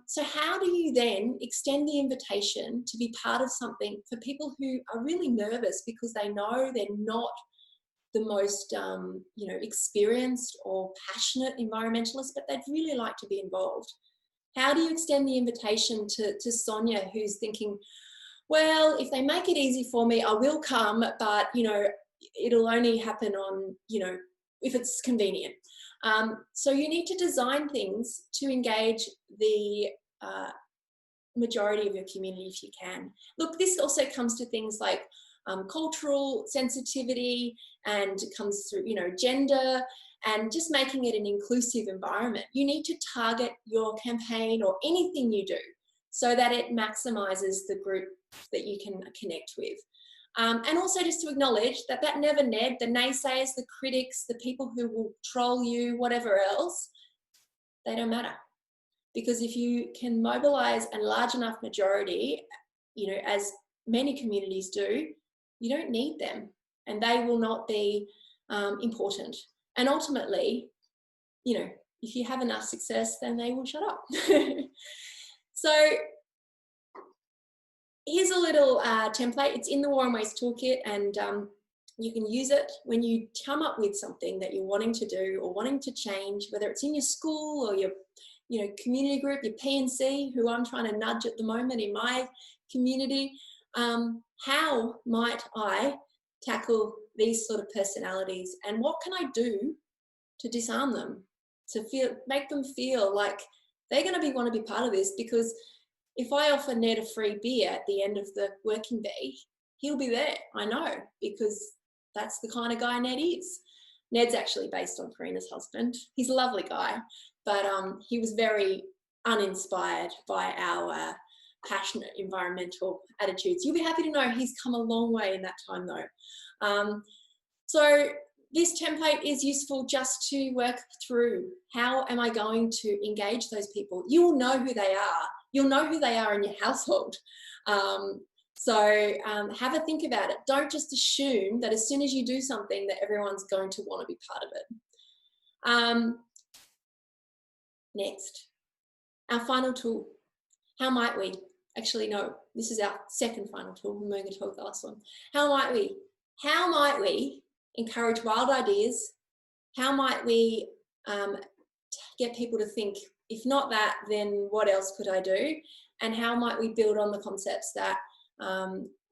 So how do you then extend the invitation to be part of something for people who are really nervous because they know they're not the most you know, experienced or passionate environmentalists, but they'd really like to be involved? How do you extend the invitation to Sonia, who's thinking, well, if they make it easy for me, I will come, but, you know, it'll only happen on, you know, if it's convenient. So you need to design things to engage the majority of your community if you can. Look, this also comes to things like cultural sensitivity, and it comes through, you know, gender, and just making it an inclusive environment. You need to target your campaign or anything you do so that it maximizes the group that you can connect with. And also just to acknowledge that never Ned, the naysayers, the critics, the people who will troll you, whatever else, they don't matter. Because if you can mobilize a large enough majority, you know, as many communities do, you don't need them, and they will not be important. And ultimately, you know, if you have enough success, then they will shut up. So here's a little template. It's in the War and Waste Toolkit, and you can use it when you come up with something that you're wanting to do or wanting to change, whether it's in your school or your, you know, community group, your P&C, who I'm trying to nudge at the moment in my community. How might I tackle these sort of personalities, and what can I do to disarm them, to make them feel like they're going to want to be part of this? Because if I offer Ned a free beer at the end of the working day, he'll be there, I know, because that's the kind of guy Ned is. Ned's actually based on Karina's husband. He's a lovely guy, but he was very uninspired by our passionate environmental attitudes. You'll be happy to know he's come a long way in that time though. So this template is useful just to work through, how am I going to engage those people? You will know who they are. You'll know who they are in your household. So have a think about it. Don't just assume that as soon as you do something that everyone's going to want to be part of it. Next, our final tool. How might we? Actually, no, this is our second final tool. We're going to talk the last one. How might we? How might we encourage wild ideas? How might we get people to think, if not that, then what else could I do? And how might we build on the concepts that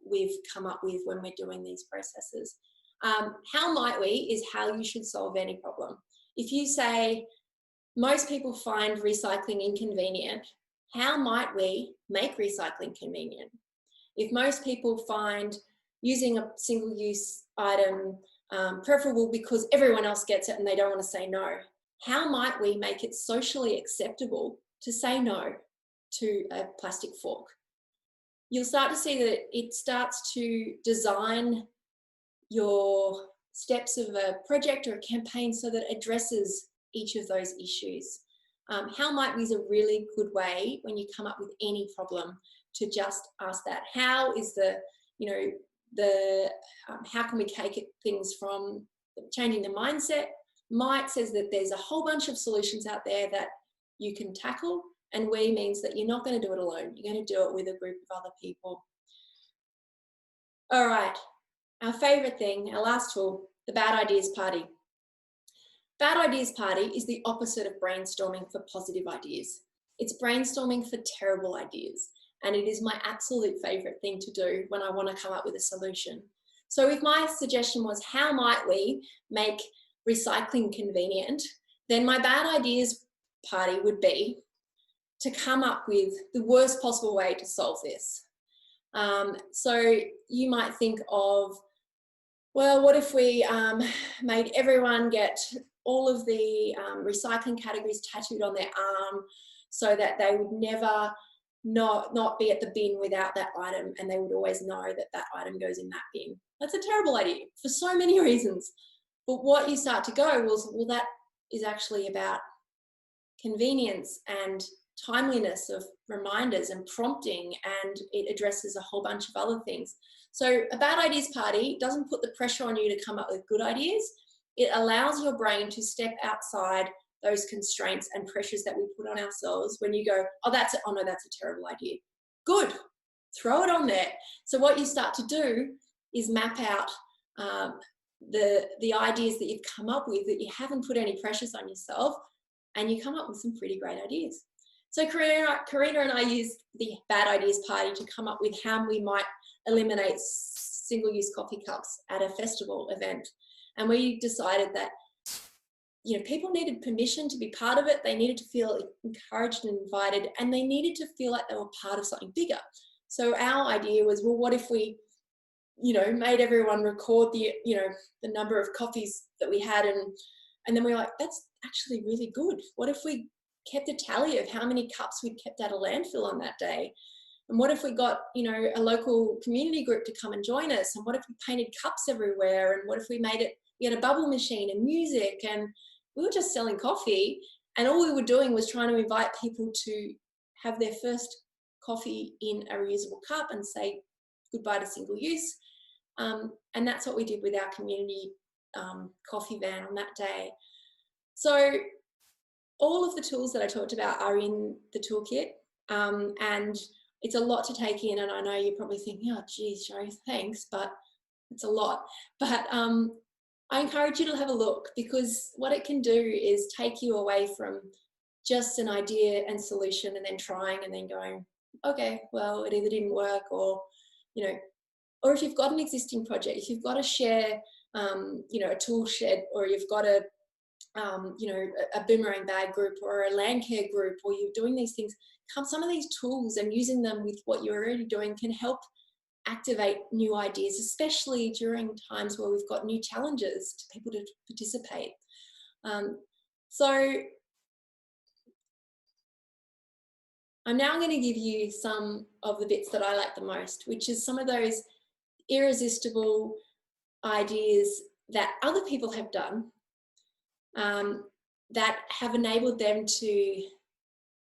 we've come up with when we're doing these processes? How might we is how you should solve any problem. If you say, most people find recycling inconvenient, how might we make recycling convenient? If most people find using a single-use item preferable because everyone else gets it and they don't want to say no, how might we make it socially acceptable to say no to a plastic fork? You'll start to see that it starts to design your steps of a project or a campaign so that it addresses each of those issues. How might we is a really good way when you come up with any problem to just ask that. How is how can we take things from changing the mindset? Might says that there's a whole bunch of solutions out there that you can tackle, and we means that you're not going to do it alone. You're going to do it with a group of other people. All right, our favorite thing, our last tool, the bad ideas party. Bad ideas party is the opposite of brainstorming for positive ideas. It's brainstorming for terrible ideas. And it is my absolute favorite thing to do when I want to come up with a solution. So if my suggestion was, how might we make recycling convenient? Then my bad ideas party would be to come up with the worst possible way to solve this. So you might think of, well, what if we made everyone get all of the recycling categories tattooed on their arm so that they would never not be at the bin without that item, and they would always know that that item goes in that bin. That's a terrible idea for so many reasons. But what you start to go was, well, that is actually about convenience and timeliness of reminders and prompting, and it addresses a whole bunch of other things. So a bad ideas party doesn't put the pressure on you to come up with good ideas. It allows your brain to step outside those constraints and pressures that we put on ourselves when you go, oh no, that's a terrible idea. Good, throw it on there. So what you start to do is map out the ideas that you've come up with that you haven't put any pressures on yourself, and you come up with some pretty great ideas. So Karina and I used the bad ideas party to come up with how we might eliminate single-use coffee cups at a festival event. And we decided that, people needed permission to be part of it. They needed to feel encouraged and invited, and they needed to feel like they were part of something bigger. So our idea was, well, what if we, made everyone record the number of coffees that we had, and then we were like, that's actually really good. What if we kept a tally of how many cups we'd kept at a landfill on that day? And what if we got, a local community group to come and join us? And what if we painted cups everywhere? And what if we had a bubble machine and music, and we were just selling coffee, and all we were doing was trying to invite people to have their first coffee in a reusable cup and say goodbye to single use. And that's what we did with our community coffee van on that day. So all of the tools that I talked about are in the toolkit, and it's a lot to take in. And I know you're probably thinking, oh, geez, Sherry, thanks, but it's a lot. But I encourage you to have a look, because what it can do is take you away from just an idea and solution and then trying and then going, okay, well, it either didn't work, or, or if you've got an existing project, if you've got to share, a tool shed, or you've got a boomerang bag group or a land care group, or you're doing these things, some of these tools and using them with what you're already doing can help activate new ideas, especially during times where we've got new challenges to people to participate. So I'm now going to give you some of the bits that I like the most, which is some of those irresistible ideas that other people have done, that have enabled them to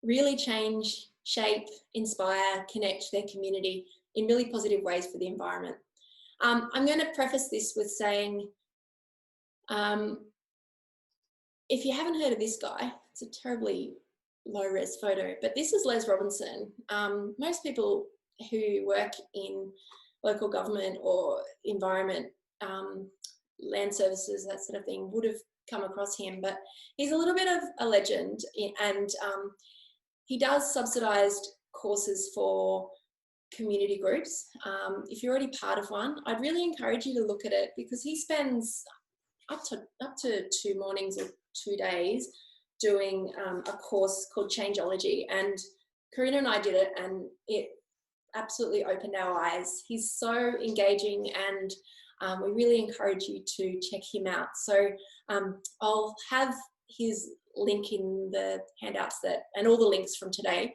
really change shape, inspire, connect their community in really positive ways for the environment. I'm going to preface this with saying, if you haven't heard of this guy, it's a terribly low-res photo, but this is Les Robinson. Most people who work in local government or environment, land services, that sort of thing, would have come across him, but he's a little bit of a legend, and he does subsidised courses for community groups. If you're already part of one, I'd really encourage you to look at it, because he spends up to 2 mornings or 2 days doing a course called Changeology, and Karina and I did it, and it absolutely opened our eyes. He's so engaging, and we really encourage you to check him out. So I'll have his link in the handouts and all the links from today,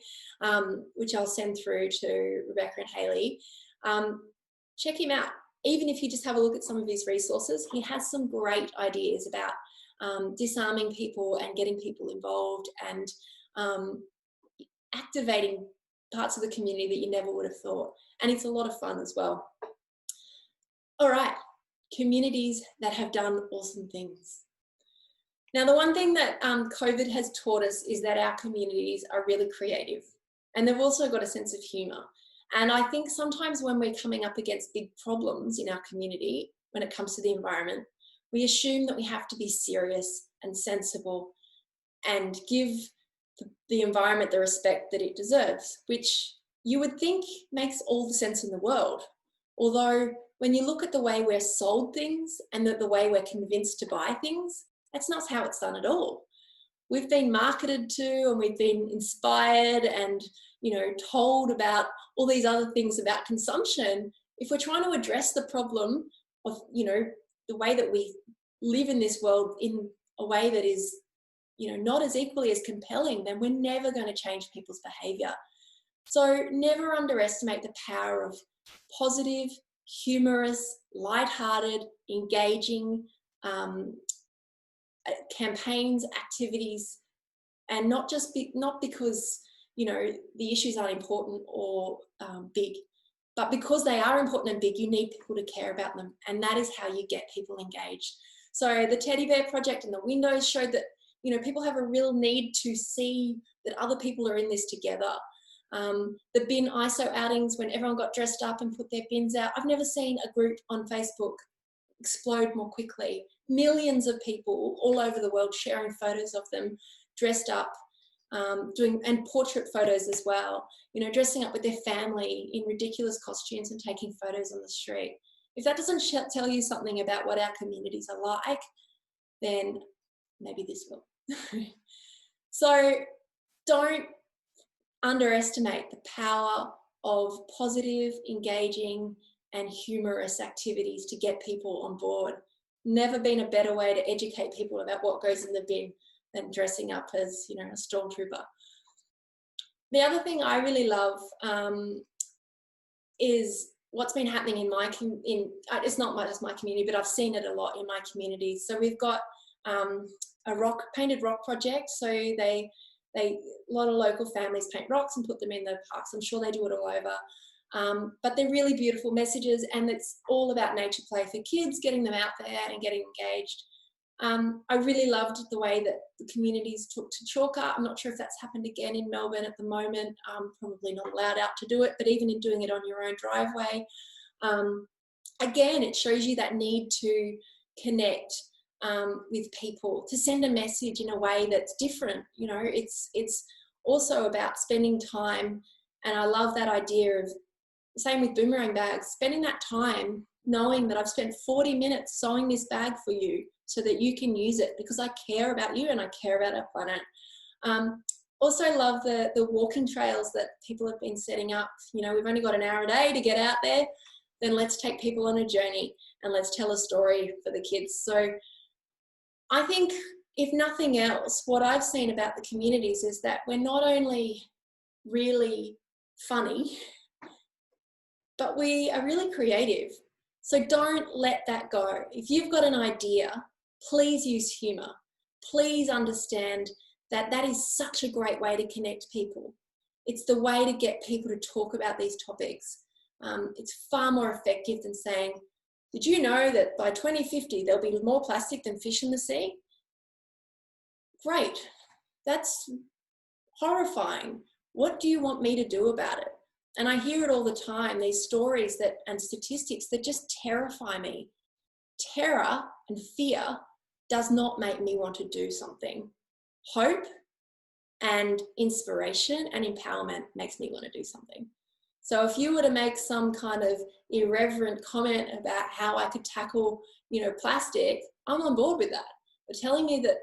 which I'll send through to Rebecca and Hayley. Check him out. Even if you just have a look at some of his resources, he has some great ideas about disarming people and getting people involved, and activating parts of the community that you never would have thought. And it's a lot of fun as well. All right, communities that have done awesome things. Now, the one thing that COVID has taught us is that our communities are really creative, and they've also got a sense of humour. And I think sometimes when we're coming up against big problems in our community, when it comes to the environment, we assume that we have to be serious and sensible and give the environment the respect that it deserves, which you would think makes all the sense in the world. Although when you look at the way we're sold things and the way we're convinced to buy things, that's not how it's done at all. We've been marketed to, and we've been inspired and, told about all these other things about consumption. If we're trying to address the problem of, the way that we live in this world in a way that is, not as equally as compelling, then we're never going to change people's behaviour. So never underestimate the power of positive, humorous, light-hearted, engaging campaigns, activities, and not because the issues aren't important or big, but because they are important and big, you need people to care about them, and that is how you get people engaged. So the Teddy Bear Project and the windows showed that people have a real need to see that other people are in this together. The bin ISO outings, when everyone got dressed up and put their bins out, I've never seen a group on Facebook explode more quickly. Millions of people all over the world sharing photos of them dressed up, and portrait photos as well, dressing up with their family in ridiculous costumes and taking photos on the street. If that doesn't tell you something about what our communities are like, then maybe this will. So don't underestimate the power of positive, engaging, and humorous activities to get people on board. Never been a better way to educate people about what goes in the bin than dressing up as, a stormtrooper. The other thing I really love is what's been happening in it's not just my community, but I've seen it a lot in my community. So we've got a painted rock project. So a lot of local families paint rocks and put them in the parks. I'm sure they do it all over. But they're really beautiful messages, and it's all about nature play for kids, getting them out there and getting engaged. I really loved the way that the communities took to chalk art. I'm not sure if that's happened again in Melbourne at the moment. Probably not allowed out to do it, but even in doing it on your own driveway, again, it shows you that need to connect with people, to send a message in a way that's different. It's also about spending time, and I love that idea of, same with boomerang bags, spending that time knowing that I've spent 40 minutes sewing this bag for you so that you can use it because I care about you and I care about our planet. Also love the walking trails that people have been setting up. We've only got an hour a day to get out there, then let's take people on a journey and let's tell a story for the kids. So I think, if nothing else, what I've seen about the communities is that we're not only really funny, but we are really creative. So don't let that go. If you've got an idea, please use humour. Please understand that that is such a great way to connect people. It's the way to get people to talk about these topics. It's far more effective than saying, did you know that by 2050 there'll be more plastic than fish in the sea? Great, that's horrifying. What do you want me to do about it? And I hear it all the time, these stories and statistics that just terrify me. Terror and fear does not make me want to do something. Hope and inspiration and empowerment makes me want to do something. So if you were to make some kind of irreverent comment about how I could tackle, plastic, I'm on board with that. But telling me that,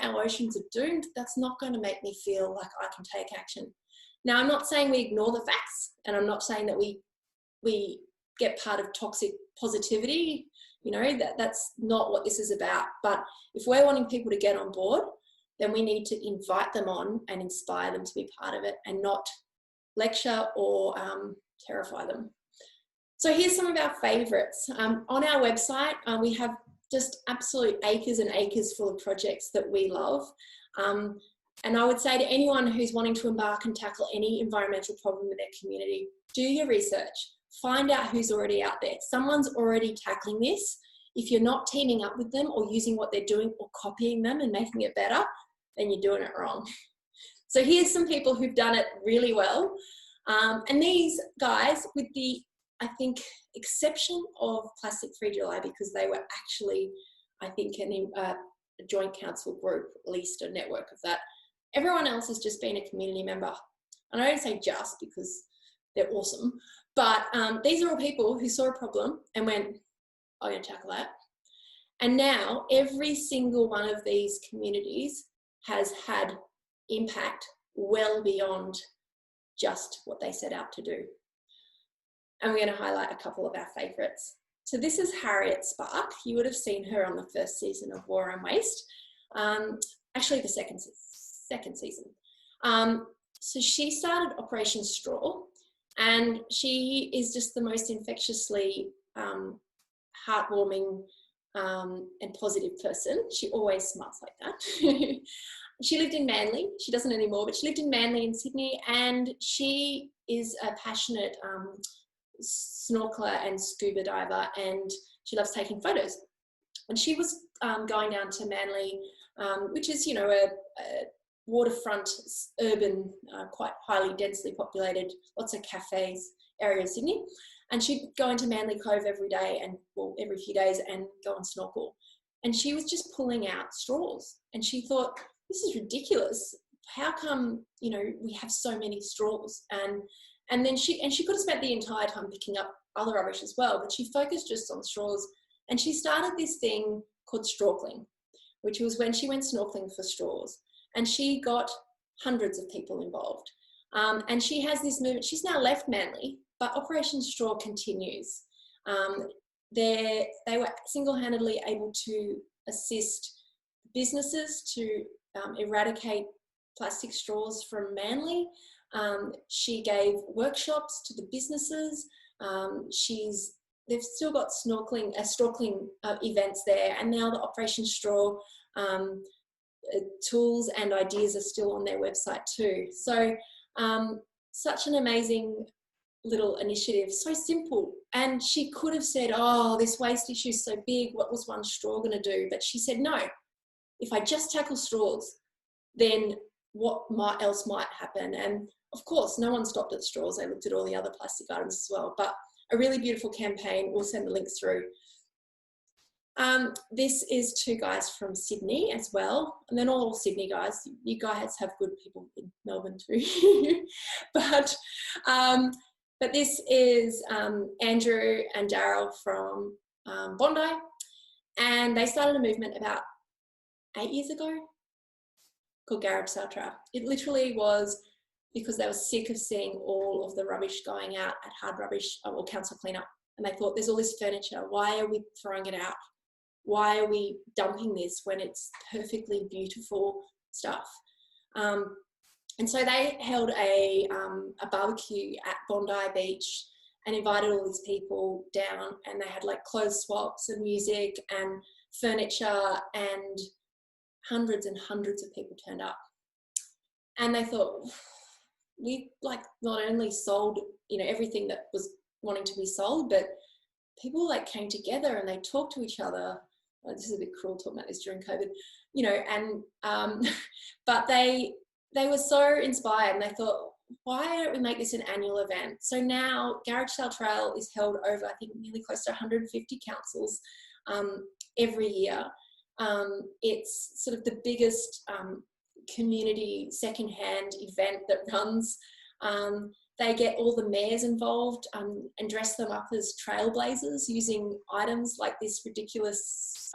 our oceans are doomed, that's not going to make me feel like I can take action. Now, I'm not saying we ignore the facts, and I'm not saying that we get part of toxic positivity, that's not what this is about. But if we're wanting people to get on board, then we need to invite them on and inspire them to be part of it and not lecture or terrify them. So here's some of our favorites. On our website, we have just absolute acres and acres full of projects that we love. And I would say to anyone who's wanting to embark and tackle any environmental problem in their community, do your research, find out who's already out there. Someone's already tackling this. If you're not teaming up with them or using what they're doing or copying them and making it better, then you're doing it wrong. So here's some people who've done it really well. And these guys, with the, I think, exception of Plastic Free July, because they were actually, I think, a joint council group, at least a network of that. Everyone else has just been a community member. And I don't say just because they're awesome, but these are all people who saw a problem and went, I'm going to tackle that. And now every single one of these communities has had impact well beyond just what they set out to do. And we're going to highlight a couple of our favourites. So this is Harriet Spark. You would have seen her on the first season of War and Waste. Actually, the second season. So she started Operation Straw, and she is just the most infectiously heartwarming and positive person. She always smiles like that. She lived in Manly. She doesn't anymore, but she lived in Manly in Sydney, and she is a passionate snorkeler and scuba diver, and she loves taking photos. And she was going down to Manly, which is, a waterfront, urban, quite highly densely populated, lots of cafes area of Sydney. And she'd go into Manly Cove every day every few days and go and snorkel. And she was just pulling out straws. And she thought, this is ridiculous. How come, we have so many straws? And then she could have spent the entire time picking up other rubbish as well, but she focused just on straws. And she started this thing called strawkling, which was when she went snorkeling for straws. And she got hundreds of people involved. And she has this movement. She's now left Manly, but Operation Straw continues. They were single-handedly able to assist businesses to eradicate plastic straws from Manly. She gave workshops to the businesses. They've still got snorkeling events there, and now the Operation Straw tools and ideas are still on their website too. So such an amazing little initiative, so simple. And she could have said, oh, this waste issue is so big, what was one straw going to do? But she said, no, if I just tackle straws, then what else might happen? And of course, no one stopped at straws. They looked at all the other plastic items as well. But a really beautiful campaign. We'll send the links through. This is two guys from Sydney as well. And they're not all Sydney guys. You guys have good people in Melbourne too. But this is Andrew and Daryl from Bondi. And they started a movement about 8 years ago called Garage Sale Trap. It literally was because they were sick of seeing all of the rubbish going out at hard rubbish or council cleanup. And they thought, there's all this furniture. Why are we throwing it out? Why are we dumping this when it's perfectly beautiful stuff? And so they held a barbecue at Bondi Beach and invited all these people down, and they had like clothes swaps and music and furniture, and hundreds and hundreds of people turned up. And they thought, we like not only sold, you know, everything that was wanting to be sold, but people like came together and they talked to each other. Oh, this is a bit cruel talking about this during COVID, you know, and but they were so inspired and they thought, why don't we make this an annual event? So now Garage Sale Trail is held over, I think, nearly close to 150 councils every year. It's sort of the biggest community secondhand event that runs. They get all the mayors involved and dress them up as trailblazers using items like this ridiculous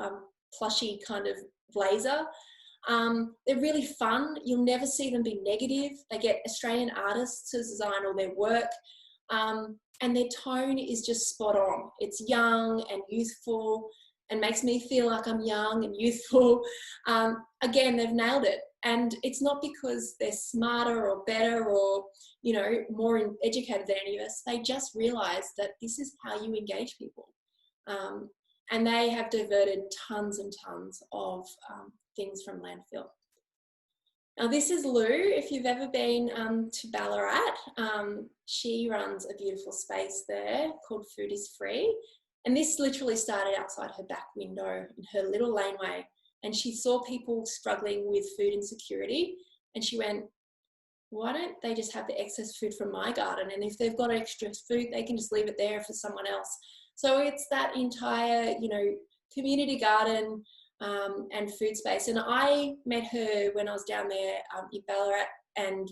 plushy kind of blazer. They're really fun. You'll never see them be negative. They get Australian artists to design all their work. And their tone is just spot on. It's young and youthful and makes me feel like I'm young and youthful. Again, they've nailed it. And it's not because they're smarter or better or, you know, more educated than any of us. They just realize that this is how you engage people. And they have diverted tons and tons of things from landfill. Now this is Lou. If you've ever been to Ballarat, she runs a beautiful space there called Food is Free. And this literally started outside her back window in her little laneway. And she saw people struggling with food insecurity. And she went, why don't they just have the excess food from my garden? And if they've got extra food, they can just leave it there for someone else. So it's that entire, you know, community garden and food space. And I met her when I was down there in Ballarat, and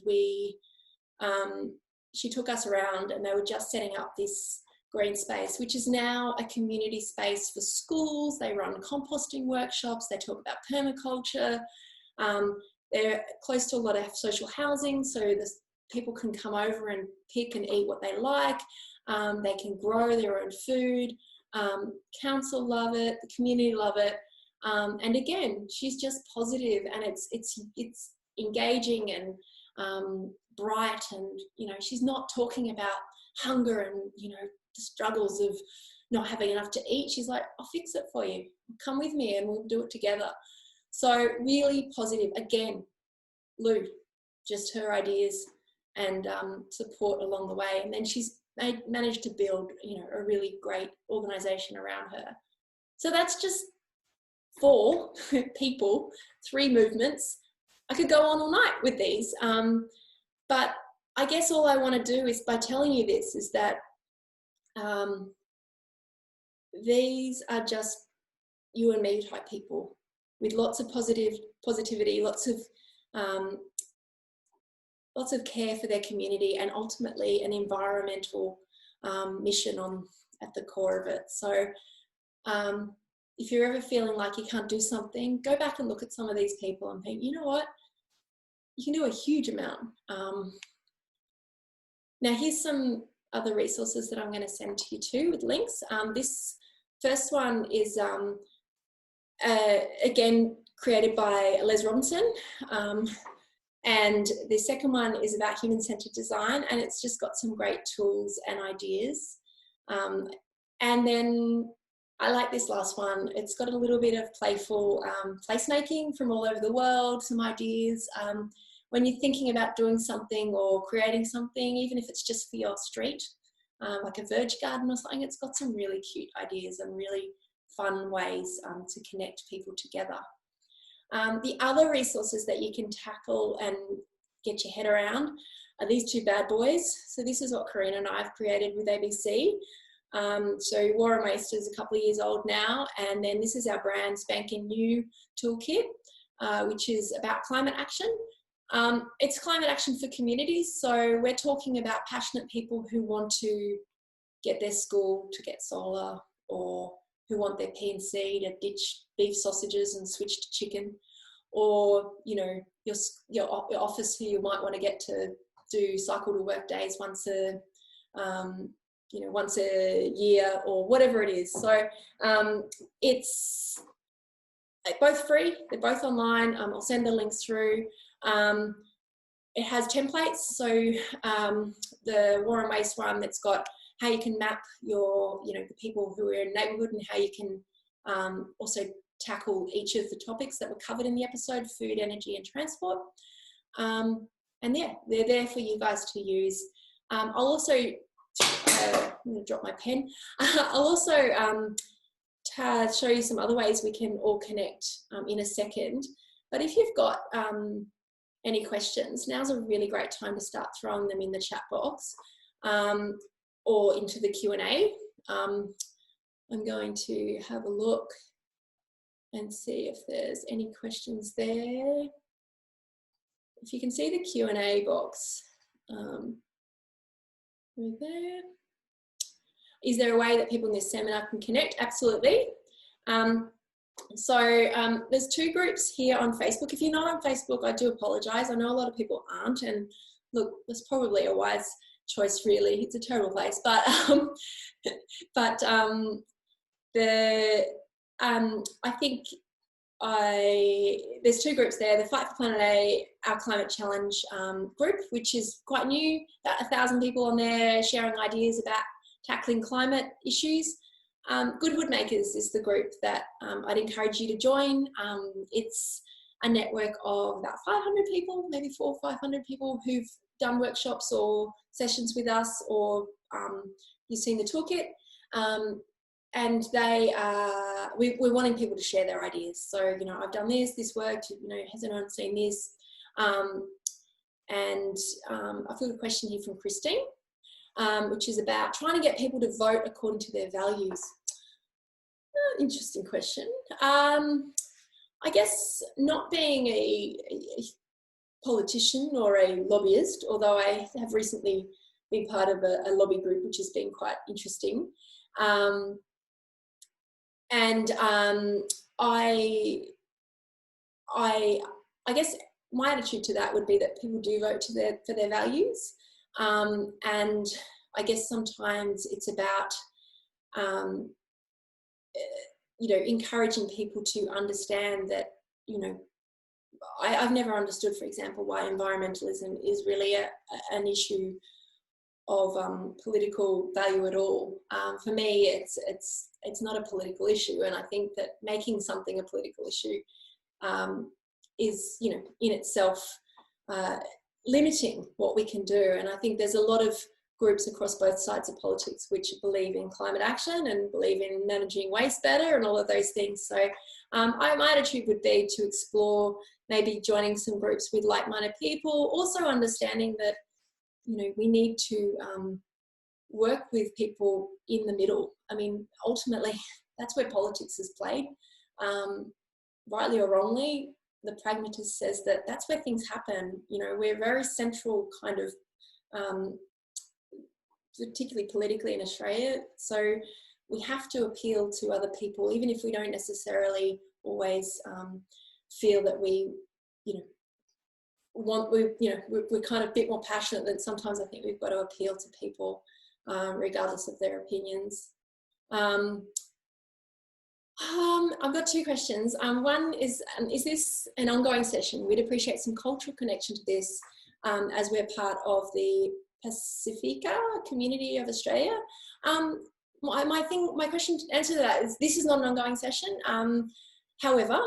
she took us around, and they were just setting up this green space, which is now a community space for schools. They run composting workshops. They talk about permaculture. They're close to a lot of social housing, so people can come over and pick and eat what they like. They can grow their own food. Council love it. The community love it. And again, she's just positive, and it's engaging and bright, and you know, she's not talking about hunger and, you know, the struggles of not having enough to eat. She's like, I'll fix it for you. Come with me and we'll do it together. So really positive. Again, Lou, just her ideas and support along the way. And then she's managed to build, you know, a really great organisation around her. So that's just 4 people, 3 movements. I could go on all night with these. But I guess all I want to do is, by telling you this, is that these are just you and me type people with lots of positivity, lots of care for their community, and ultimately an environmental mission at the core of it. So if you're ever feeling like you can't do something, go back and look at some of these people and think, you know what, you can do a huge amount. Now here's some other resources that I'm going to send to you too with links. This first one is again created by Les Robinson, and the second one is about human-centered design, and it's just got some great tools and ideas. And then I like this last one. It's got a little bit of playful placemaking from all over the world, some ideas. When you're thinking about doing something or creating something, even if it's just for your street, like a verge garden or something, it's got some really cute ideas and really fun ways to connect people together. The other resources that you can tackle and get your head around are these 2 bad boys. So this is what Karina and I have created with ABC. So Warrameister is a couple of years old now, and then this is our brand spanking new toolkit, which is about climate action. It's climate action for communities, so we're talking about passionate people who want to get their school to get solar, or who want their P&C to ditch beef sausages and switch to chicken, or, you know, your office who you might want to get to do cycle to work days once a year, or whatever it is. So it's both free, they're both online. I'll send the links through. It has templates, so the Warrameister one, that's got how you can map your, you know, the people who are in the neighbourhood, and how you can also tackle each of the topics that were covered in the episode: food, energy and transport. And yeah, they're there for you guys to use. I'll also, I'm going to drop my pen. I'll also show you some other ways we can all connect in a second. But if you've got any questions, now's a really great time to start throwing them in the chat box or into the Q&A. I'm going to have a look and see if there's any questions there. If you can see the Q&A box right there. Is there a way that people in this seminar can connect? Absolutely. There's 2 groups here on Facebook. If you're not on Facebook, I do apologise. I know a lot of people aren't, and look, that's probably a wise choice, really. It's a terrible place, but I think there's 2 groups there. The Fight for Planet A, our Climate Challenge group, which is quite new, about 1,000 people on there sharing ideas about tackling climate issues. Good Woodmakers is the group that I'd encourage you to join. It's a network of about 500 people, maybe 400 or 500 people who've done workshops or sessions with us, or you've seen the Toolkit. And we're wanting people to share their ideas. So, you know, I've done this worked, you know, has anyone seen this? I've got a question here from Christine, which is about trying to get people to vote according to their values. Interesting question. I guess not being a politician or a lobbyist, although I have recently been part of a lobby group, which has been quite interesting. I guess my attitude to that would be that people do vote for their values. And I guess sometimes it's about, you know, encouraging people to understand that, you know, I've never understood, for example, why environmentalism is really an issue of political value at all. For me, it's not a political issue, and I think that making something a political issue is, you know, in itself limiting what we can do. And I think there's a lot of groups across both sides of politics which believe in climate action and believe in managing waste better and all of those things. So my attitude would be to explore maybe joining some groups with like-minded people, also understanding that, you know, we need to work with people in the middle. I mean, ultimately, that's where politics is played. Rightly or wrongly, the pragmatist says that that's where things happen. You know, we're very central kind of, particularly politically in Australia. So we have to appeal to other people, even if we don't necessarily always feel that we, you know, we're kind of a bit more passionate than sometimes I think we've got to appeal to people regardless of their opinions. I've got 2 questions. One is this an ongoing session? We'd appreciate some cultural connection to this as we're part of the Pacifica community of Australia. My question to answer to that is this is not an ongoing session. However,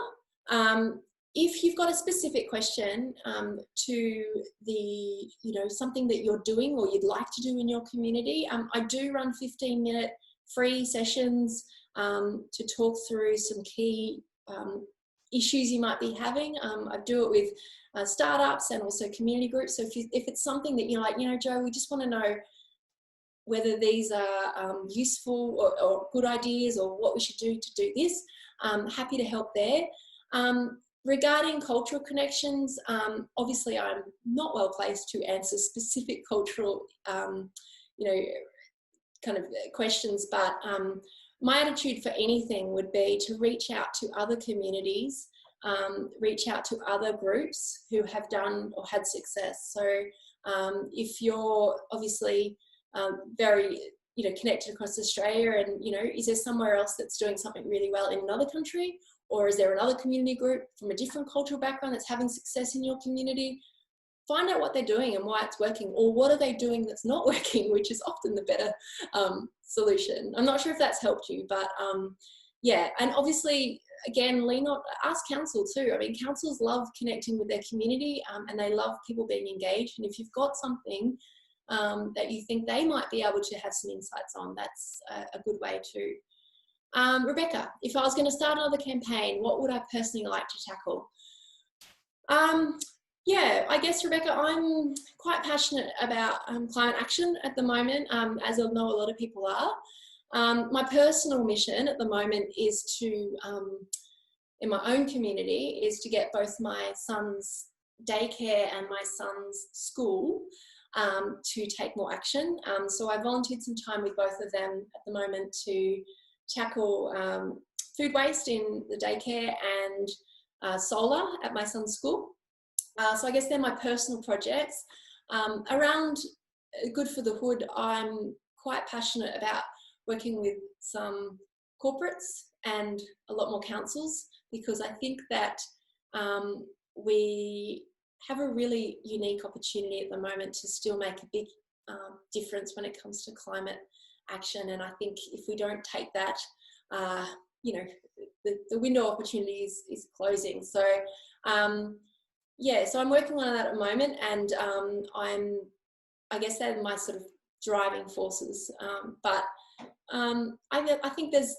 if you've got a specific question to the, you know, something that you're doing or you'd like to do in your community, I do run 15-minute free sessions to talk through some key issues you might be having. I do it with startups and also community groups. So if it's something that you're like, you know, Joe, we just want to know whether these are useful or good ideas or what we should do to do this, happy to help there. Regarding cultural connections, obviously I'm not well placed to answer specific cultural, you know, kind of questions, but my attitude for anything would be to reach out to other communities, reach out to other groups who have done or had success. So if you're obviously very, you know, connected across Australia and, you know, is there somewhere else that's doing something really well in another country? Or is there another community group from a different cultural background that's having success in your community? Find out what they're doing and why it's working, or what are they doing that's not working, which is often the better solution. I'm not sure if that's helped you, but yeah, and obviously, again, ask council too. I mean, councils love connecting with their community, and they love people being engaged. And if you've got something that you think they might be able to have some insights on, that's a good way too. Rebecca, if I was going to start another campaign, what would I personally like to tackle? Yeah, I guess, Rebecca, I'm quite passionate about climate action at the moment, as I know a lot of people are. My personal mission at the moment is to, in my own community, is to get both my son's daycare and my son's school to take more action. So I volunteered some time with both of them at the moment to tackle food waste in the daycare and solar at my son's school. So I guess they're my personal projects. Around Good for the Hood, I'm quite passionate about working with some corporates and a lot more councils, because I think that we have a really unique opportunity at the moment to still make a big difference when it comes to climate action. And I think if we don't take that, you know, the window of opportunity is closing. So yeah, so I'm working on that at the moment, and I guess they're my sort of driving forces. But I think there's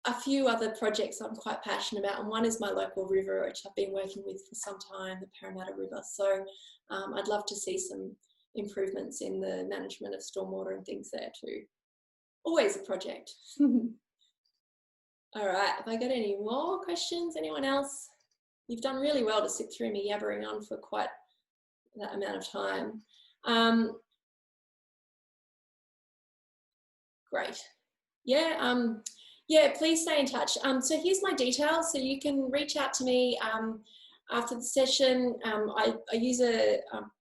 a few other projects I'm quite passionate about, and one is my local river, which I've been working with for some time, the Pareto River. So I'd love to see some improvements in the management of stormwater and things there too. Always a project. All right, have I got any more questions? Anyone else? You've done really well to sit through me yabbering on for quite that amount of time. Great. Yeah, yeah, please stay in touch. So here's my details, so you can reach out to me after the session. I use a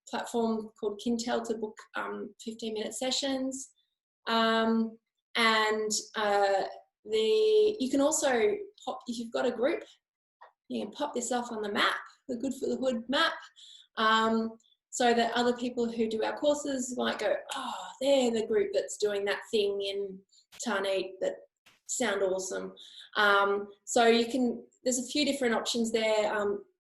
platform called Kintel to book 15-minute sessions. And you can also pop, if you've got a group, you can pop yourself on the map, the Good for the Hood map, so that other people who do our courses might go, oh, they're the group that's doing that thing in Tarneet that sound awesome. So you can, there's a few different options there.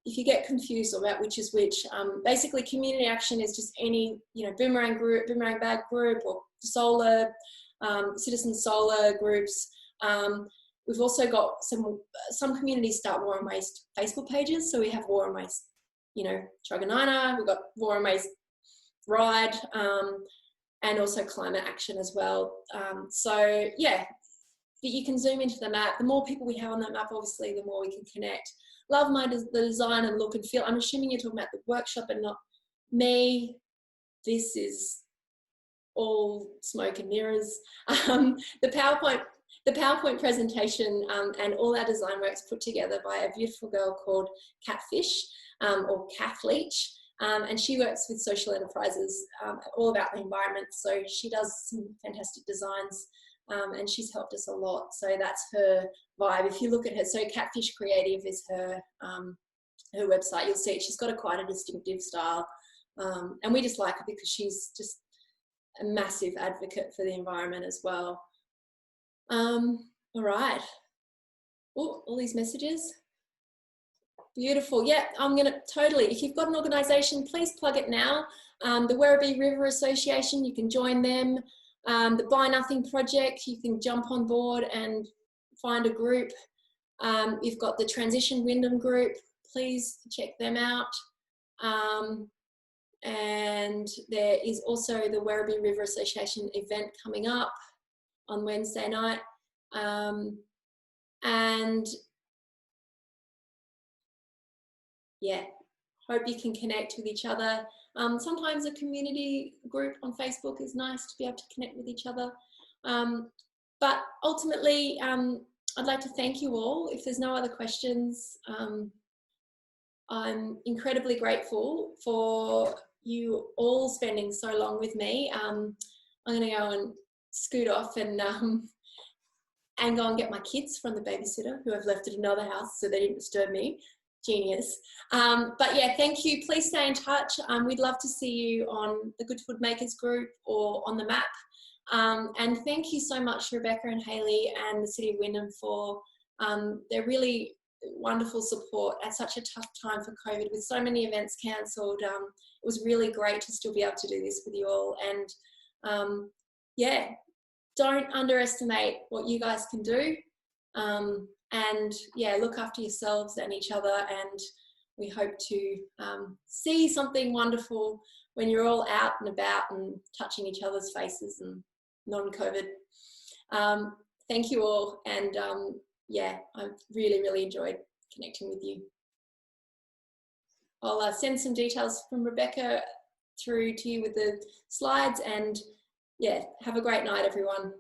If you get confused about which is which, basically community action is just any, you know, boomerang group, boomerang bag group, or solar, citizen solar groups. We've also got some communities start War and Waste Facebook pages. So we have War and Waste, you know, Truganina, we've got War and Waste Ride, and also climate action as well. So yeah, you can zoom into the map. The more people we have on that map, obviously, the more we can connect. Love the design and look and feel. I'm assuming you're talking about the workshop and not me. This is all smoke and mirrors. The PowerPoint presentation and all our design work's put together by a beautiful girl called Catfish, or Kath Leach, and she works with social enterprises all about the environment. So she does some fantastic designs, and she's helped us a lot. So that's her vibe. If you look at her, so Catfish Creative is her website. You'll see she's got quite a distinctive style, and we just like her because she's just a massive advocate for the environment as well. All right. Oh, all these messages. Beautiful. Yeah, I'm going to totally, if you've got an organisation, please plug it now. The Werribee River Association, you can join them. The Buy Nothing Project, you can jump on board and find a group. You've got the Transition Wyndham group, please check them out. And there is also the Werribee River Association event coming up on Wednesday night. And yeah, hope you can connect with each other. Sometimes a community group on Facebook is nice to be able to connect with each other. But ultimately, I'd like to thank you all. If there's no other questions, I'm incredibly grateful for you all spending so long with me. I'm going to go and scoot off and go and get my kids from the babysitter who have left at another house so they didn't disturb me. Genius. But yeah, thank you. Please stay in touch. We'd love to see you on the Good Food Makers group or on the map. And thank you so much, Rebecca and Hayley and the City of Wyndham for their really wonderful support at such a tough time for COVID, with so many events cancelled. It was really great to still be able to do this with you all. And yeah, don't underestimate what you guys can do. And yeah, look after yourselves and each other. And we hope to see something wonderful when you're all out and about and touching each other's faces and non-COVID. Thank you all. And yeah, I've really, really enjoyed connecting with you. I'll send some details from Rebecca through to you with the slides, and yeah, have a great night, everyone.